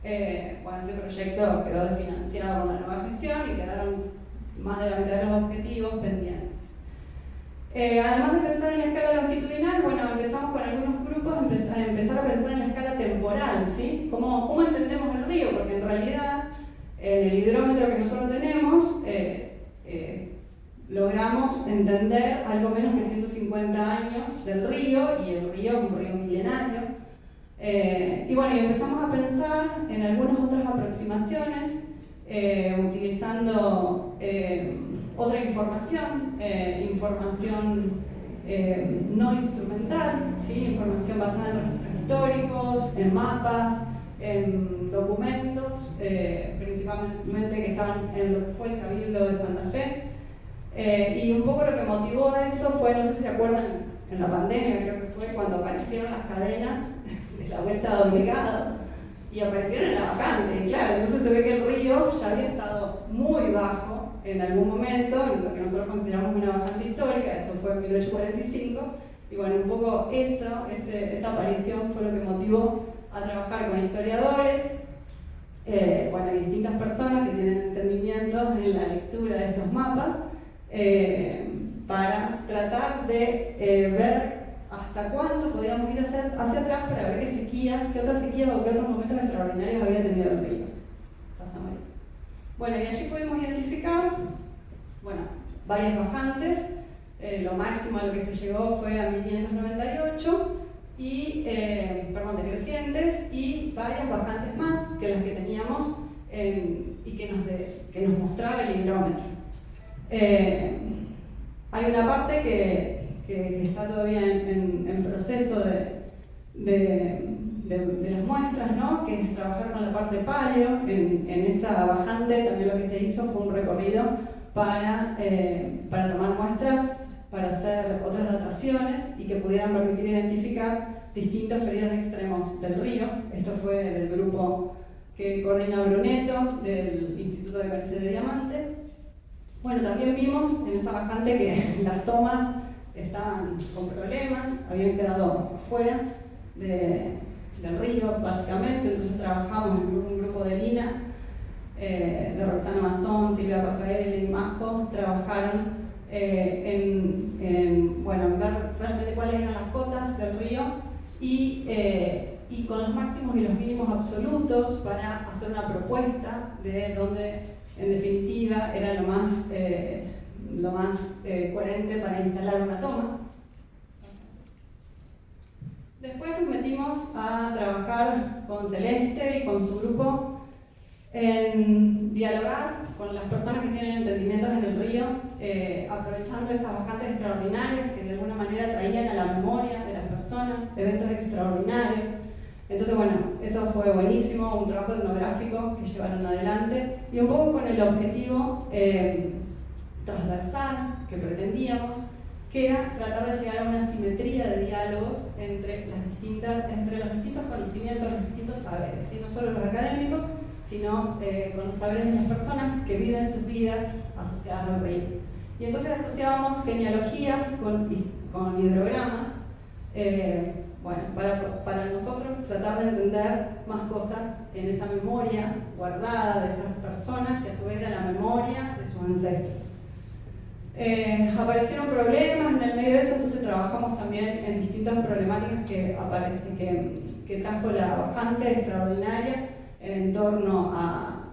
Este proyecto quedó desfinanciado con la nueva gestión y quedaron más de la mitad de los objetivos pendientes. Además de pensar en la escala longitudinal, empezamos con algunos grupos a empezar a pensar en la escala temporal, ¿sí? ¿Cómo entendemos el río? Porque en realidad, en el hidrómetro que nosotros tenemos, logramos entender algo menos que 150 años del río, y el río es un río milenario. Y empezamos a pensar en algunas otras aproximaciones, utilizando otra información no instrumental, ¿sí? Información basada en registros históricos, en mapas, en documentos, principalmente que estaban en lo que fue el Cabildo de Santa Fe. Y un poco lo que motivó a eso fue, no sé si se acuerdan, en la pandemia creo que fue cuando aparecieron las cadenas de la vuelta de obligado y aparecieron en la bajante. Y claro, entonces se ve que el río ya había estado muy bajo en algún momento, en lo que nosotros consideramos una bajante histórica, eso fue en 1845, y un poco esa aparición fue lo que motivó a trabajar con historiadores, bueno, hay distintas personas que tienen entendimientos en la lectura de estos mapas para tratar de ver hasta cuándo podíamos ir hacia atrás para ver qué otras sequías o qué otros momentos extraordinarios había tenido el río. Pasamos ahí. Bueno, y allí pudimos identificar, bueno, varias bajantes. Lo máximo a lo que se llegó fue a 1598, decrecientes, y varias bajantes más que las que teníamos y que nos mostraba el hidrómetro. Hay una parte que está todavía en proceso de las muestras, ¿no? Que es trabajar con la parte paleo. En esa bajante también lo que se hizo fue un recorrido para tomar muestras, para hacer otras dataciones y que pudieran permitir identificar distintos periodos extremos del río. Esto fue del grupo que coordina Brunetto, del Instituto de Calice de Diamante. Bueno, también vimos en esa bajante que las tomas estaban con problemas, habían quedado fuera del río, básicamente. Entonces trabajamos en un grupo de Lina, de Roxana Mazón, Silvia Rafael y Majo, trabajaron en ver realmente cuáles eran las cotas del río y con los máximos y los mínimos absolutos para hacer una propuesta de donde en definitiva era lo más coherente para instalar una toma. Después nos metimos a trabajar con Celeste y con su grupo en dialogar con las personas que tienen entendimientos en el río, aprovechando estas bajantes extraordinarias que de alguna manera traían a la memoria de las personas eventos extraordinarios. Entonces, bueno, eso fue buenísimo, un trabajo etnográfico que llevaron adelante y un poco con el objetivo transversal que pretendíamos, que era tratar de llegar a una simetría de diálogos entre los distintos conocimientos, los distintos saberes, y no solo los académicos, sino con los saberes de las personas que viven sus vidas asociadas al río. Y entonces asociábamos genealogías con hidrogramas, para nosotros tratar de entender más cosas en esa memoria guardada de esas personas, que a su vez era la memoria de sus ancestros. Aparecieron problemas en el medio de eso, entonces trabajamos también en distintas problemáticas que trajo la bajante extraordinaria en torno a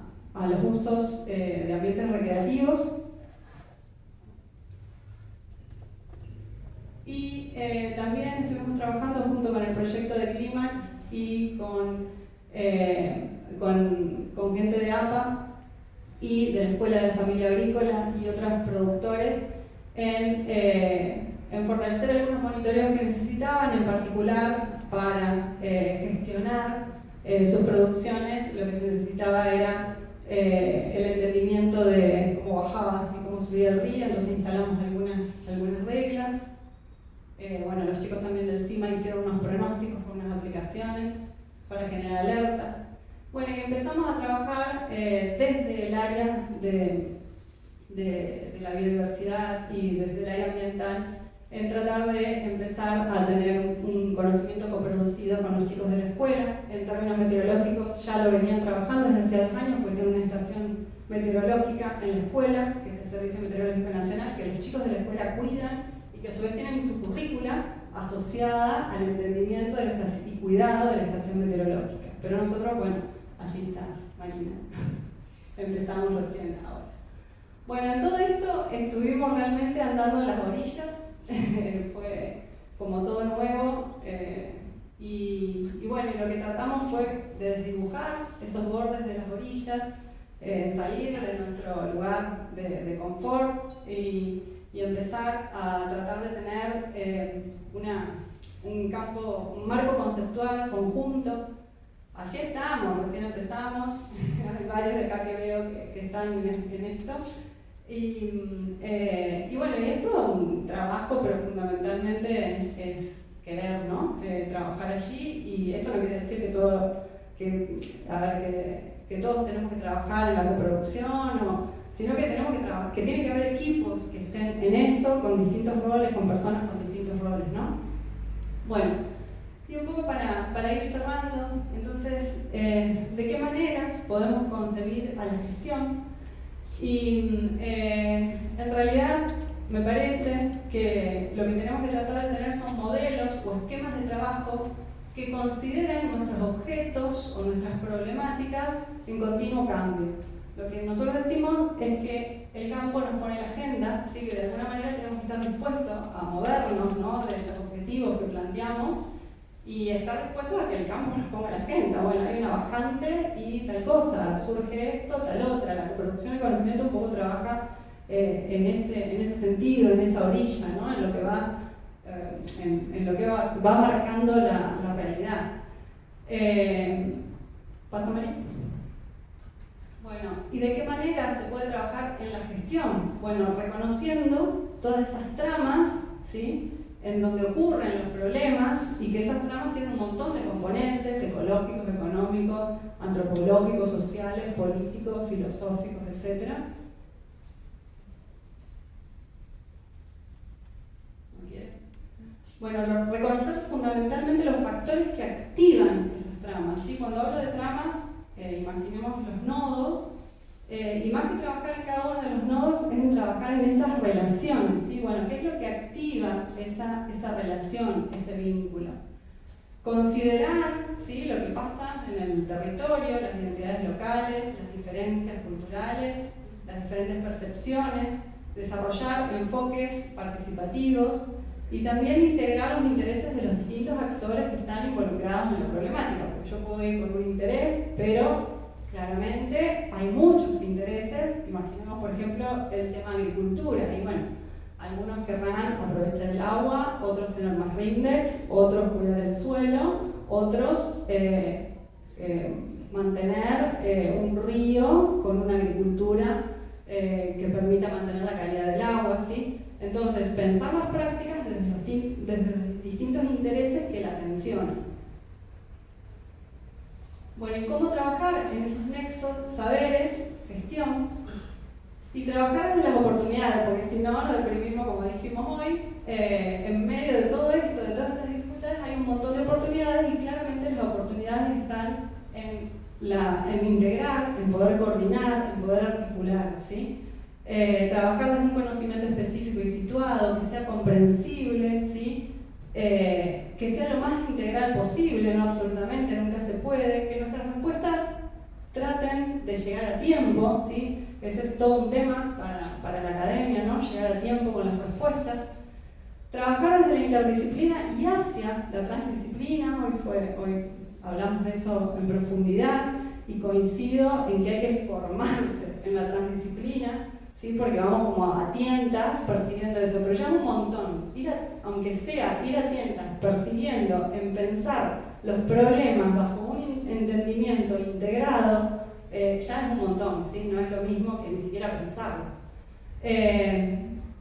los usos de ambientes recreativos. Y también estuvimos trabajando junto con el proyecto de Clímax y con gente de APA y de la Escuela de la Familia Agrícola y otros productores en fortalecer algunos monitoreos que necesitaban, en particular para gestionar sus producciones. Lo que se necesitaba era el entendimiento de cómo bajaba y cómo subía el río, entonces instalamos algunas reglas. Los chicos también del CIMA hicieron unos pronósticos con unas aplicaciones para generar alerta. Bueno, y empezamos a trabajar desde el área de la biodiversidad y desde el área ambiental en tratar de empezar a tener un conocimiento coproducido con los chicos de la escuela. En términos meteorológicos ya lo venían trabajando desde hace 2 años, porque tienen una estación meteorológica en la escuela, que es el Servicio Meteorológico Nacional, que los chicos de la escuela cuidan y que a su vez tienen su currícula asociada al entendimiento y cuidado de la estación meteorológica. Pero nosotros, allí estás, Marina. Empezamos recién ahora. Bueno, en todo esto estuvimos realmente andando en las orillas. Fue como todo nuevo. Y lo que tratamos fue de desdibujar esos bordes de las orillas, salir de nuestro lugar de confort y empezar a tratar de tener un marco conceptual conjunto. Allí estamos, recién empezamos, hay varios de acá que veo que están en esto. Y es todo un trabajo, pero fundamentalmente es querer, ¿no? Trabajar allí, y esto no quiere decir que todos tenemos que trabajar en la coproducción, sino que que tiene que haber equipos que estén en eso, con distintos roles, con personas con distintos roles, ¿no? Bueno, Y un poco para ir cerrando, entonces, ¿de qué manera podemos concebir a la gestión? Y en realidad me parece que lo que tenemos que tratar de tener son modelos o esquemas de trabajo que consideren nuestros objetos o nuestras problemáticas en continuo cambio. Lo que nosotros decimos es que el campo nos pone la agenda, así que de alguna manera tenemos que estar dispuestos a movernos, ¿no?, de los objetivos que planteamos y estar dispuestos a que el campo nos ponga la agenda. Bueno, hay una bajante y tal cosa, surge esto, tal otra. La producción de conocimiento un poco trabaja en ese sentido, en esa orilla, ¿no?, en lo que va, va marcando la realidad. ¿Pasa, María? Bueno, ¿y de qué manera se puede trabajar en la gestión? Bueno, reconociendo todas esas tramas, ¿sí?, en donde ocurren los problemas y que esas tramas tienen un montón de componentes ecológicos, económicos, antropológicos, sociales, políticos, filosóficos, etc. Bueno, reconocer fundamentalmente los factores que activan esas tramas, ¿sí? Cuando hablo de tramas, imaginemos los nodos, y más que trabajar en cada uno de los nodos es trabajar en esas relaciones, ¿sí? Bueno, ¿qué es lo que activa esa relación, ese vínculo? Considerar, ¿sí?, lo que pasa en el territorio, las identidades locales, las diferencias culturales, las diferentes percepciones, desarrollar enfoques participativos y también integrar los intereses de los distintos actores que están involucrados en la problemática, porque yo puedo ir con un interés, pero claramente hay muchos intereses. Imaginemos, por ejemplo, el tema agricultura, y bueno, algunos querrán aprovechar el agua, otros tener más rindex, otros cuidar el suelo, otros mantener un río con una agricultura que permita mantener la calidad del agua, ¿sí? Entonces, pensar las prácticas desde los distintos intereses que la tensionan. Bueno, ¿y cómo trabajar en esos nexos, saberes, gestión? Y trabajar desde las oportunidades, porque si no nos deprimimos, como dijimos hoy, en medio de todo esto, de todas estas dificultades, hay un montón de oportunidades y claramente las oportunidades están en integrar, en poder coordinar, en poder articular, ¿sí? Trabajar desde un conocimiento específico y situado, que sea comprensible, ¿sí? Que sea lo más integral posible, no absolutamente, nunca se puede, que nuestras respuestas traten de llegar a tiempo, ¿sí? Ese es todo un tema para la academia, ¿no?, llegar a tiempo con las respuestas. Trabajar desde la interdisciplina y hacia la transdisciplina, hoy hablamos de eso en profundidad y coincido en que hay que formarse en la transdisciplina, ¿sí?, porque vamos como a tientas persiguiendo eso, pero ya es un montón, aunque sea ir a tientas persiguiendo en pensar los problemas bajo un entendimiento integrado, ya es un montón, ¿sí? No es lo mismo que ni siquiera pensarlo.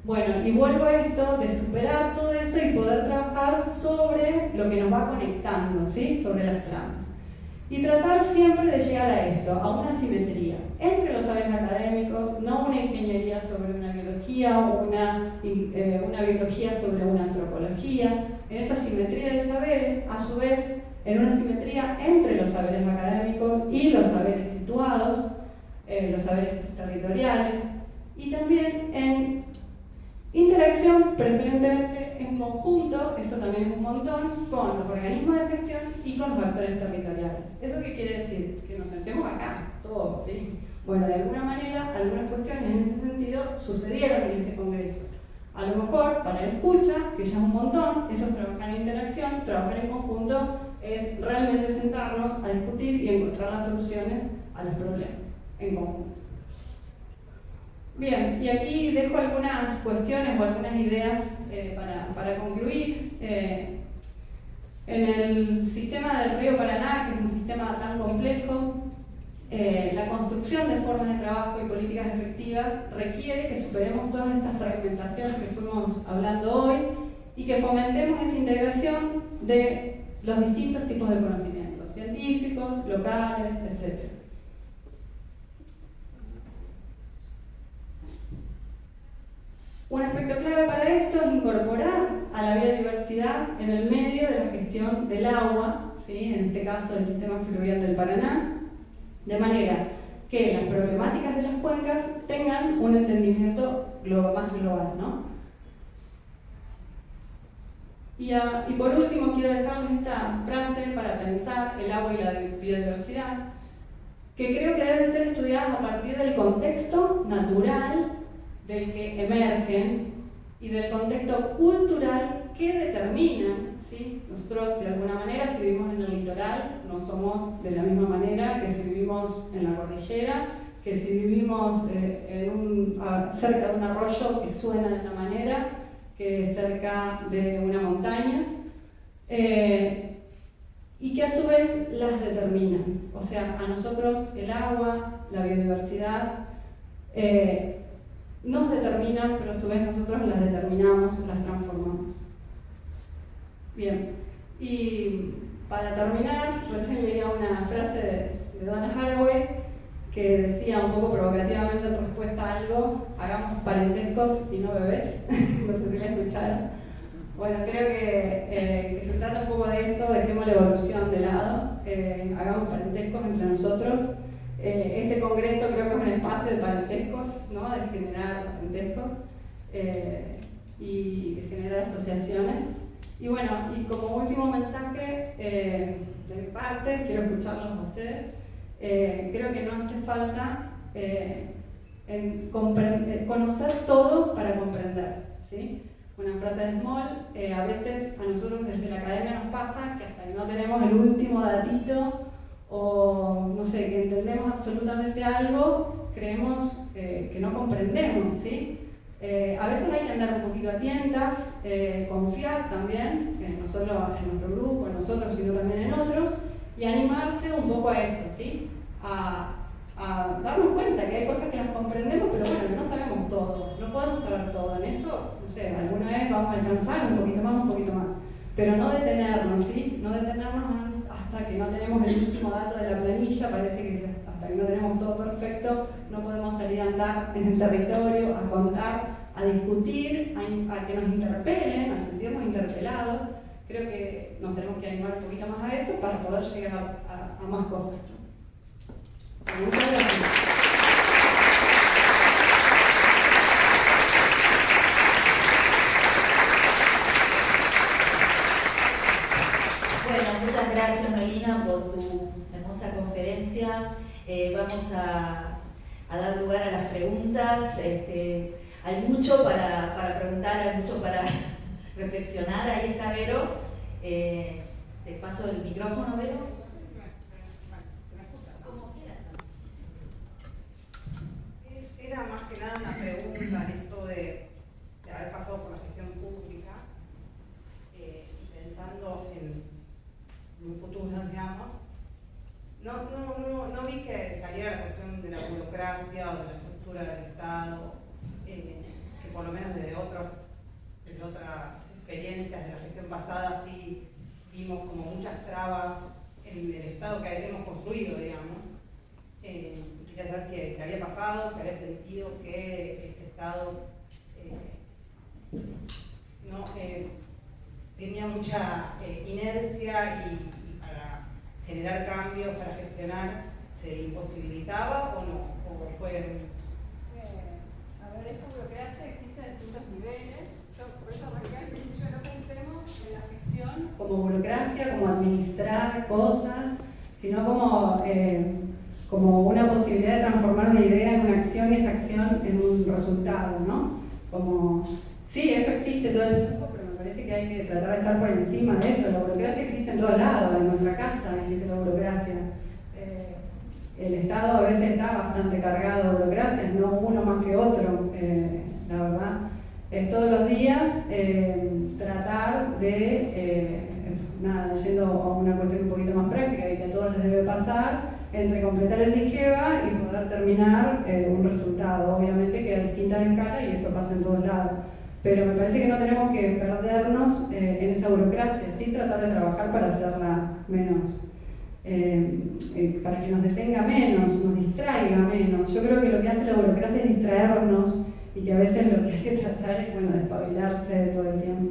Bueno, y vuelvo a esto de superar todo eso y poder trabajar sobre lo que nos va conectando, ¿sí?, sobre las tramas. Y tratar siempre de llegar a esto, a una simetría entre los saberes académicos, no una ingeniería sobre una biología o una biología sobre una antropología, en esa simetría de saberes, a su vez, en una simetría entre los saberes académicos y los saberes situados, los saberes territoriales, y también en interacción preferentemente en conjunto, eso también es un montón, con los organismos de gestión y con los actores territoriales. ¿Eso qué quiere decir? Que nos sentemos acá, todos, ¿sí? Bueno, de alguna manera, algunas cuestiones en ese sentido sucedieron en este congreso. A lo mejor, para el escucha, que ya es un montón, eso es trabajar en interacción, trabajar en conjunto es realmente sentarnos a discutir y encontrar las soluciones a los problemas en conjunto. Bien, y aquí dejo algunas cuestiones o algunas ideas para concluir. En el sistema del río Paraná, que es un sistema tan complejo, la construcción de formas de trabajo y políticas efectivas requiere que superemos todas estas fragmentaciones que fuimos hablando hoy y que fomentemos esa integración de los distintos tipos de conocimientos, científicos, locales, etc. Un aspecto clave para esto es incorporar a la biodiversidad en el medio de la gestión del agua, ¿sí? En este caso del sistema fluvial del Paraná, de manera que las problemáticas de las cuencas tengan un entendimiento más global, ¿no? Y por último quiero dejarles esta frase para pensar el agua y la biodiversidad, que creo que deben ser estudiadas a partir del contexto natural del que emergen y del contexto cultural que determinan, ¿sí? Nosotros de alguna manera, si vivimos en el litoral, no somos de la misma manera que si vivimos en la cordillera, que si vivimos cerca de un arroyo que suena de una manera, que cerca de una montaña, y que a su vez las determinan. O sea, a nosotros el agua, la biodiversidad, nos determinan, pero a su vez nosotros las determinamos, las transformamos. Bien, y para terminar, recién leía una frase de Donna Haraway que decía un poco provocativamente en respuesta a algo: hagamos parentescos y no bebés. No sé si la escucharon. Bueno, creo que se trata un poco de eso, dejemos la evolución de lado, hagamos parentescos entre nosotros. Este congreso creo que es un espacio de parentescos, ¿no? De generar parentescos y de generar asociaciones. Y bueno, y como último mensaje de mi parte, quiero escucharlos a ustedes. Creo que no hace falta conocer todo para comprender, ¿sí? Una frase de Small, a veces a nosotros desde la academia nos pasa que hasta que no tenemos el último datito o no sé, que entendemos absolutamente algo, creemos que no comprendemos, ¿sí? A veces hay que andar un poquito a tientas, confiar también, no solo en nuestro grupo, en nosotros, sino también en otros, y animarse un poco a eso, ¿sí? A darnos cuenta que hay cosas que las comprendemos, pero bueno, que no sabemos todo, no podemos saber todo. En eso, no sé, alguna vez vamos a alcanzar un poquito más, pero no detenernos, ¿sí? No detenernos hasta que no tenemos el último dato de la planilla. Parece que hasta que no tenemos todo perfecto, no podemos salir a andar en el territorio, a contar, a discutir, a que nos interpelen, a sentirnos interpelados. Creo que nos tenemos que animar un poquito más a eso para poder llegar a más cosas. Muchas gracias. Bueno, muchas gracias Melina por tu hermosa conferencia. Vamos a dar lugar a las preguntas. Hay mucho para preguntar, hay mucho para reflexionar. Ahí está Vero. Te paso el micrófono, Vero. Era más que nada una pregunta en esto de haber pasado por la gestión pública y pensando en un futuro, digamos. No vi que saliera la cuestión de la burocracia o de la estructura del Estado, que por lo menos desde otras experiencias de la gestión pasada sí vimos como muchas trabas en el Estado que hemos construido, digamos. Quería saber si había pasado, si había sentido que ese Estado tenía mucha inercia y para generar cambios, para gestionar, se imposibilitaba o no, o fue... A ver, esta burocracia existe en distintos niveles. Por eso arranqué al principio, no pensemos en la gestión como burocracia, como administrar cosas, sino como una posibilidad de transformar una idea en una acción y esa acción en un resultado, ¿no? Sí, eso existe todo el tiempo, pero me parece que hay que tratar de estar por encima de eso. La burocracia existe en todos lados, en nuestra casa existe la burocracia. El Estado a veces está bastante cargado de burocracia, no uno más que otro, la verdad. Es todos los días tratar de, yendo a una cuestión un poquito más práctica y que a todos les debe pasar, entre completar el SIGEVA y poder terminar un resultado. Obviamente que a distintas escalas y eso pasa en todos lados. Pero me parece que no tenemos que perdernos en esa burocracia, sí tratar de trabajar para hacerla menos, para que nos detenga menos, nos distraiga menos. Yo creo que lo que hace la burocracia es distraernos y que a veces lo que hay que tratar es, bueno, despabilarse todo el tiempo.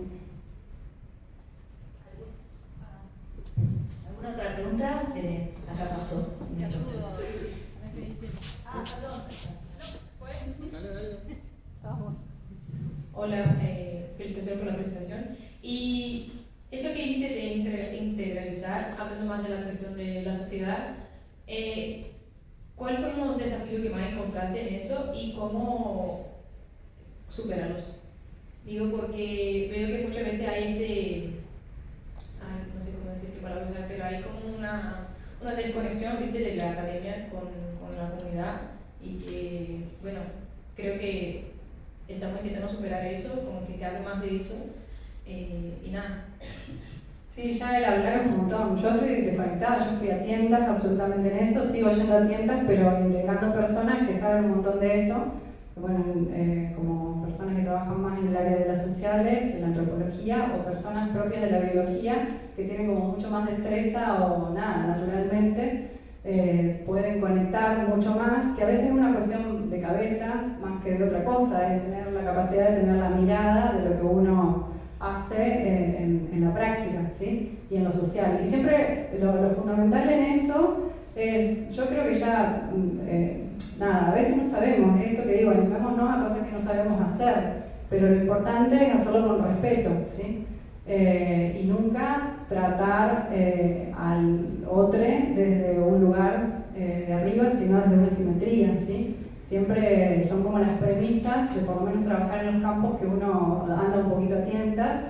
Hola, felicitaciones por la presentación. Y eso que dijiste de integralizar, hablando más de la cuestión de la sociedad, ¿cuál fue uno de los desafíos que más encontraste en eso y cómo superarlos? Digo porque veo que muchas veces hay no sé cómo decir qué palabra usar, pero hay como una desconexión, ¿viste?, de la academia con la comunidad y que, bueno, creo que estamos intentando superar eso, como que se hable más de eso y nada. Sí, ya el hablar es un montón. Yo estoy desconectada, yo fui a tiendas absolutamente en eso, sigo yendo a tiendas, pero integrando personas que saben un montón de eso. Bueno, como personas que trabajan más en el área de las sociales, de la antropología, o personas propias de la biología que tienen como mucho más destreza o nada, naturalmente, pueden conectar mucho más, que a veces es una cuestión de cabeza más que de otra cosa, es tener la capacidad de tener la mirada de lo que uno hace en la práctica, ¿sí? Y en lo social. Y siempre lo fundamental en eso es, yo creo que ya, nada, a veces no sabemos, esto que digo, animémonos a cosas que no sabemos hacer, pero lo importante es hacerlo con respeto, ¿sí? Y nunca tratar al otro desde un lugar de arriba, sino desde una simetría, ¿sí? Siempre son como las premisas de por lo menos trabajar en los campos que uno anda un poquito a tientas,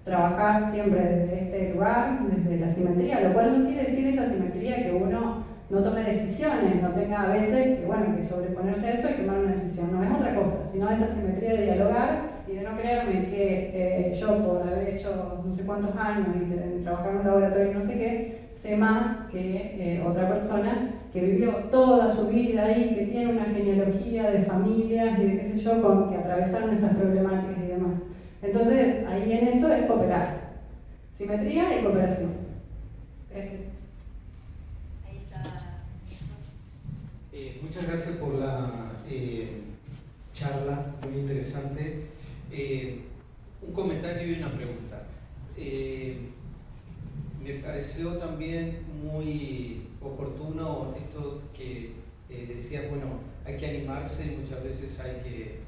trabajar siempre desde este lugar, desde la simetría, lo cual no quiere decir esa simetría que uno no tome decisiones, no tenga a veces que, bueno, que sobreponerse a eso y tomar una decisión, no es otra cosa, sino esa simetría de dialogar y de no creerme que yo por haber hecho no sé cuántos años y trabajar en un laboratorio y no sé qué, sé más que otra persona que vivió toda su vida ahí, que tiene una genealogía de familias y de qué sé yo, que atravesaron esas problemáticas y demás. Entonces, ahí en eso es cooperar. Simetría y cooperación. Gracias. Ahí está. Muchas gracias por la charla, muy interesante. Un comentario y una pregunta. Me pareció también muy oportuno esto que decías, bueno, hay que animarse y muchas veces hay que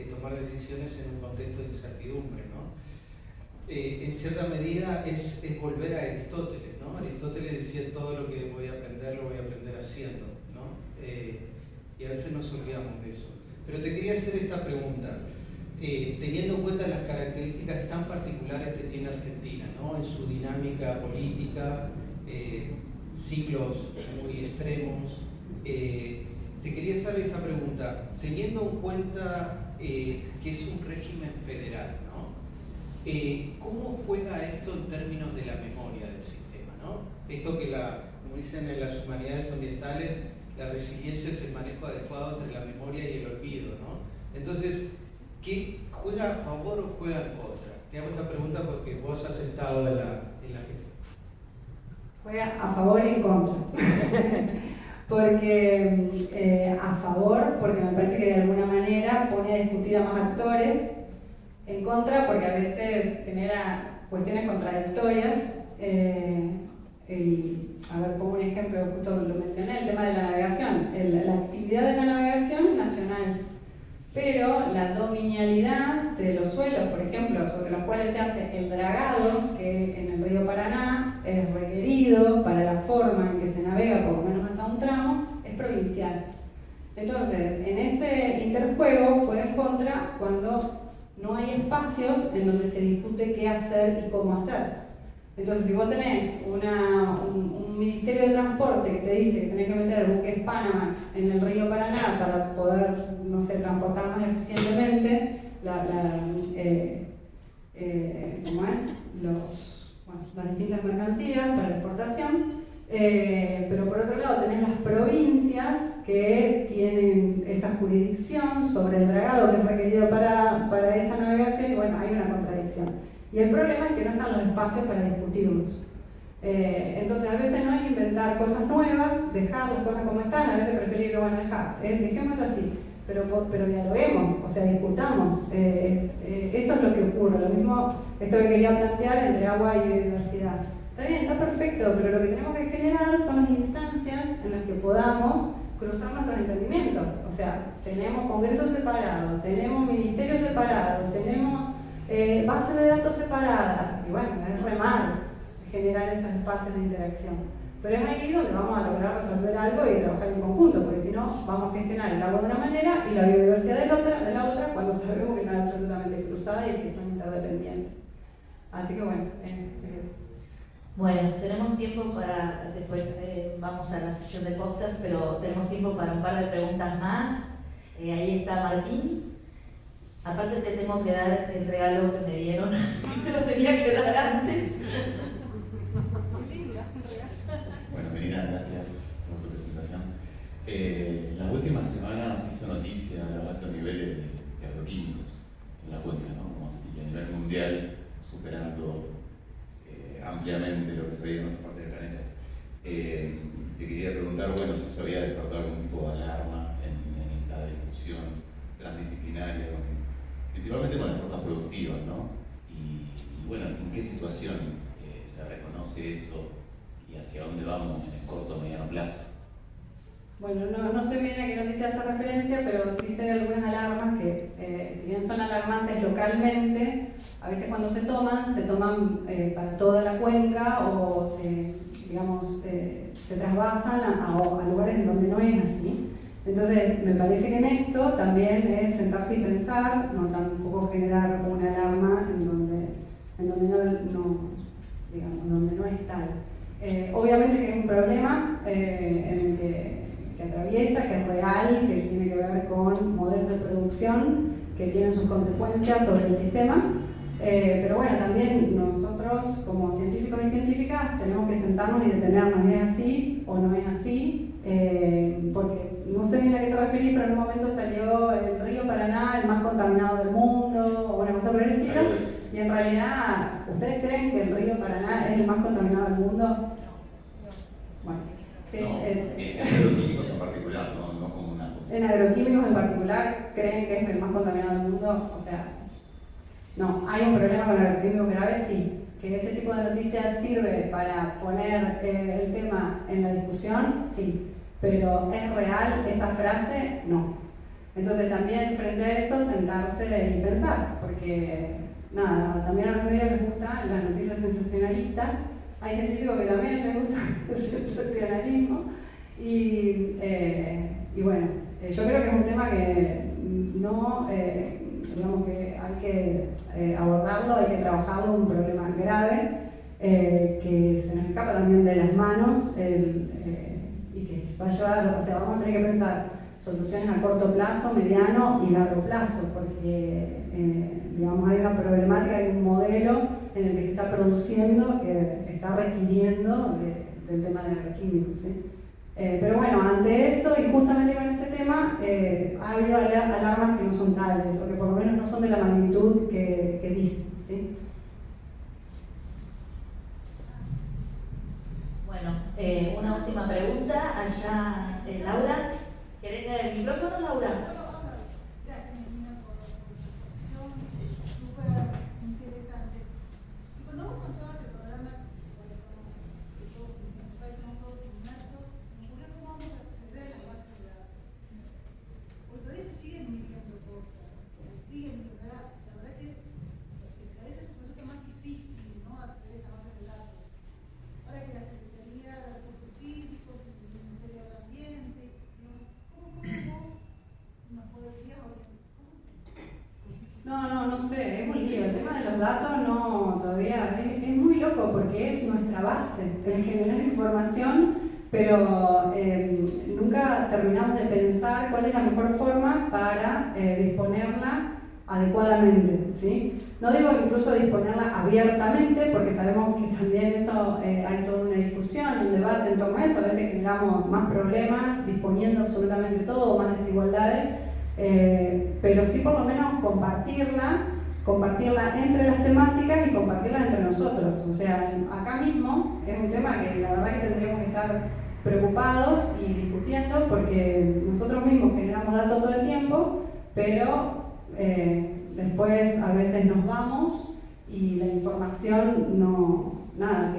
tomar decisiones en un contexto de incertidumbre, ¿no? En cierta medida es volver a Aristóteles, ¿no? Aristóteles decía todo lo que voy a aprender lo voy a aprender haciendo, ¿no? Y a veces nos olvidamos de eso. Pero te quería hacer esta pregunta. Teniendo en cuenta las características tan particulares que tiene Argentina, ¿no? En su dinámica política, ciclos muy extremos, te quería hacer esta pregunta. Teniendo en cuenta que es un régimen federal, ¿no? ¿Cómo juega esto en términos de la memoria del sistema, ¿no? Esto que, como dicen en las humanidades ambientales, la resiliencia es el manejo adecuado entre la memoria y el olvido, ¿no? Entonces, ¿qué juega a favor o juega en contra? Te hago esta pregunta porque vos has estado en la gestión. Juega a favor y en contra. Porque a favor, porque me parece que de alguna manera pone a discutir a más actores, en contra, porque a veces genera cuestiones contradictorias. A ver, pongo un ejemplo, justo lo mencioné, el tema de la navegación. La actividad de la navegación es nacional, pero la dominialidad de los suelos, por ejemplo, sobre los cuales se hace el dragado, que en el río Paraná es requerido para la forma en que se navega, por lo menos hasta un tramo, es provincial. Entonces, en ese interjuego juega en contra cuando no hay espacios en donde se discute qué hacer y cómo hacer. Entonces, si vos tenés un Ministerio de Transporte que te dice que tenés que meter buques Panamax en el río Paraná para poder, no sé, transportar más eficientemente las distintas mercancías para la exportación, pero por otro lado tenés las provincias que tienen esa jurisdicción sobre el dragado que es requerido para esa navegación y bueno, hay una contradicción. Y el problema es que no están los espacios para discutirlos. Entonces a veces no es inventar cosas nuevas, dejar las cosas como están, a veces preferir, bueno, dejémoslo así, pero dialoguemos, o sea, discutamos. Eso es lo que ocurre, lo mismo esto que quería plantear entre agua y biodiversidad. Está bien, está perfecto, pero lo que tenemos que generar son las instancias en las que podamos cruzar nuestros entendimientos. O sea, tenemos congresos separados, tenemos ministerios separados, tenemos bases de datos separadas, y bueno, es re mal generar esos espacios de interacción. Pero es ahí donde vamos a lograr resolver algo y trabajar en conjunto, porque si no, vamos a gestionar el agua de una manera y la biodiversidad de la otra, cuando sabemos que están absolutamente cruzadas y que son interdependientes. Así que bueno, Bueno, tenemos tiempo para, después vamos a la sesión de postas, pero tenemos tiempo para un par de preguntas más. Ahí está Martín. Aparte te tengo que dar el regalo que me dieron, te lo tenía que dar antes. Bueno, Melina, gracias por tu presentación. Las últimas semanas hizo noticia los altos niveles de agroquímicos en la cuenca, ¿no? Como si a nivel mundial superando ampliamente lo que se veía en otras partes del planeta. Te quería preguntar, bueno, si eso había despertado algún tipo de alarma en esta discusión transdisciplinaria, principalmente con las fuerzas productivas, ¿no? Y bueno, ¿en qué situación se reconoce eso y hacia dónde vamos en el corto o mediano plazo? Bueno, no sé bien a qué noticia hace referencia, pero sí sé de algunas alarmas que, si bien son alarmantes localmente, a veces cuando se toman para toda la cuenca o se trasvasan a lugares en donde no es así. Entonces, me parece que en esto también es sentarse y pensar, no tampoco generar una alarma en donde no es tal. Obviamente que es un problema en el que atraviesa, que es real, que tiene que ver con modelos de producción que tienen sus consecuencias sobre el sistema. Pero bueno, también nosotros como científicos y científicas tenemos que sentarnos y detenernos, ¿es así o no es así? Porque no sé bien a qué te referís, pero en un momento salió el río Paraná, el más contaminado del mundo, o una cosa por el estilo, y en realidad, ¿ustedes creen que el río Paraná es el más contaminado del mundo? Bueno, sí, en agroquímicos en particular, no como una cosa. En agroquímicos en particular, ¿creen que es el más contaminado del mundo? O sea, no, hay un problema con el agroquímico grave, sí. Que ese tipo de noticias sirve para poner el tema en la discusión, sí. Pero ¿es real esa frase? No. Entonces también frente a eso sentarse y pensar, porque nada, también a los medios les gustan las noticias sensacionalistas, hay científicos que también les gusta el sensacionalismo y bueno, yo creo que es un tema que no, digamos que hay que abordarlo, hay que trabajarlo, un problema grave que se nos escapa también de las manos y que va a llevar, o sea, vamos a tener que pensar soluciones a corto plazo, mediano y largo plazo, porque digamos, hay una problemática, hay un modelo en el que se está produciendo que está requiriendo del tema de agroquímicos, ¿sí? Pero bueno, ante eso y justamente con ese tema ha habido alarmas que no son tales o que por lo menos no son de la magnitud que dicen, ¿sí? Bueno, una última pregunta, allá Laura, ¿querés dar el micrófono, Laura? Gracias, Melina, por tu exposición, súper interesante. Y cuando vos contabas el programa, estamos todos inmersos, se me ocurrió cómo vamos a acceder a las bases de datos. Porque todavía se siguen midiendo cosas, se siguen midiendo, la verdad que a veces resulta más difícil, ¿no?, acceder a esas bases de datos. Ahora que la Secretaría de Recursos Hídricos, el Ministerio del Ambiente, ¿cómo vos nos podrías orientar? No sé, es un lío. El tema de los datos todavía es muy loco porque es nuestra base, el generar información, pero nunca terminamos de pensar cuál es la mejor forma para disponerla adecuadamente, ¿sí? No digo incluso disponerla abiertamente, porque sabemos que también eso hay toda una discusión, un debate en torno a eso, a veces generamos más problemas disponiendo absolutamente todo, más desigualdades, pero sí por lo menos compartirla entre las temáticas y compartirla entre nosotros. O sea, acá mismo es un tema que la verdad que tendríamos que estar preocupados y discutiendo porque nosotros mismos generamos datos todo el tiempo, pero después a veces nos vamos y la información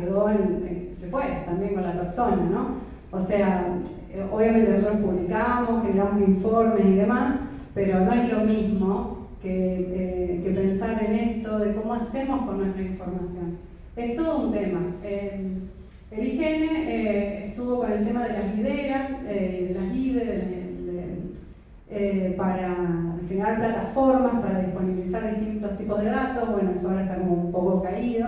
quedó se fue también con la persona, ¿no? O sea, obviamente nosotros publicamos, generamos informes y demás, pero no es lo mismo que pensar en esto de cómo hacemos con nuestra información. Es todo un tema. El IGN estuvo con el tema de las ideas, de las IDE, para generar plataformas para disponibilizar distintos tipos de datos. Bueno, eso ahora está como un poco caído,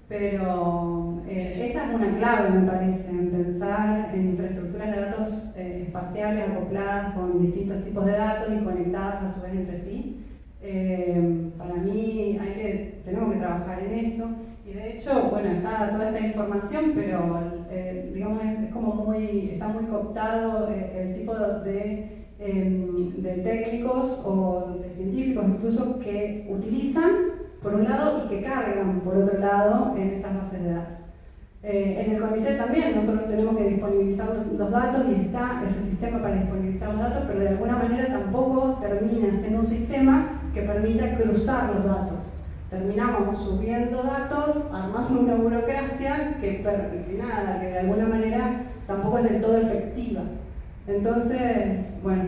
pero esa es una clave, me parece, en pensar en infraestructuras de datos espaciales acopladas con distintos tipos de datos y conectadas a su vez entre sí. Para mí tenemos que trabajar en eso. Y de hecho, bueno, está toda esta información, pero digamos es como está muy cooptado el tipo de técnicos o de científicos incluso que utilizan por un lado y que cargan por otro lado en esas bases de datos. En el CONICET también nosotros tenemos que disponibilizar los datos y está ese sistema para disponibilizar los datos, pero de alguna manera tampoco termina siendo un sistema que permita cruzar los datos. Terminamos subiendo datos, armando una burocracia que de alguna manera tampoco es del todo efectiva. Entonces, bueno,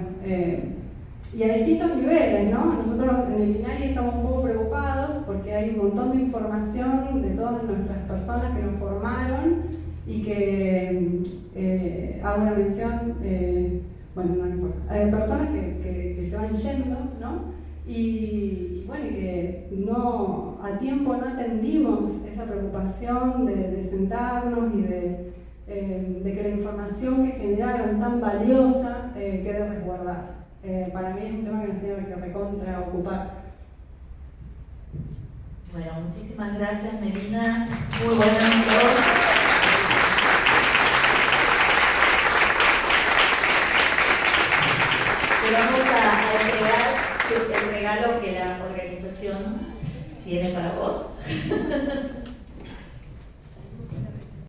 y a distintos niveles, ¿no? Nosotros en el INALI estamos un poco preocupados porque hay un montón de información de todas nuestras personas que nos formaron y que hago una mención, bueno, no importa, hay personas que se van yendo, ¿no? Y bueno, y que a tiempo no atendimos esa preocupación de sentarnos y de que la información que generaron tan valiosa quede resguardada. Para mí es un tema que nos tiene que recontra ocupar. Bueno, muchísimas gracias, Melina. Muy buenas noches. Te vamos a entregar el regalo que la organización tiene para vos.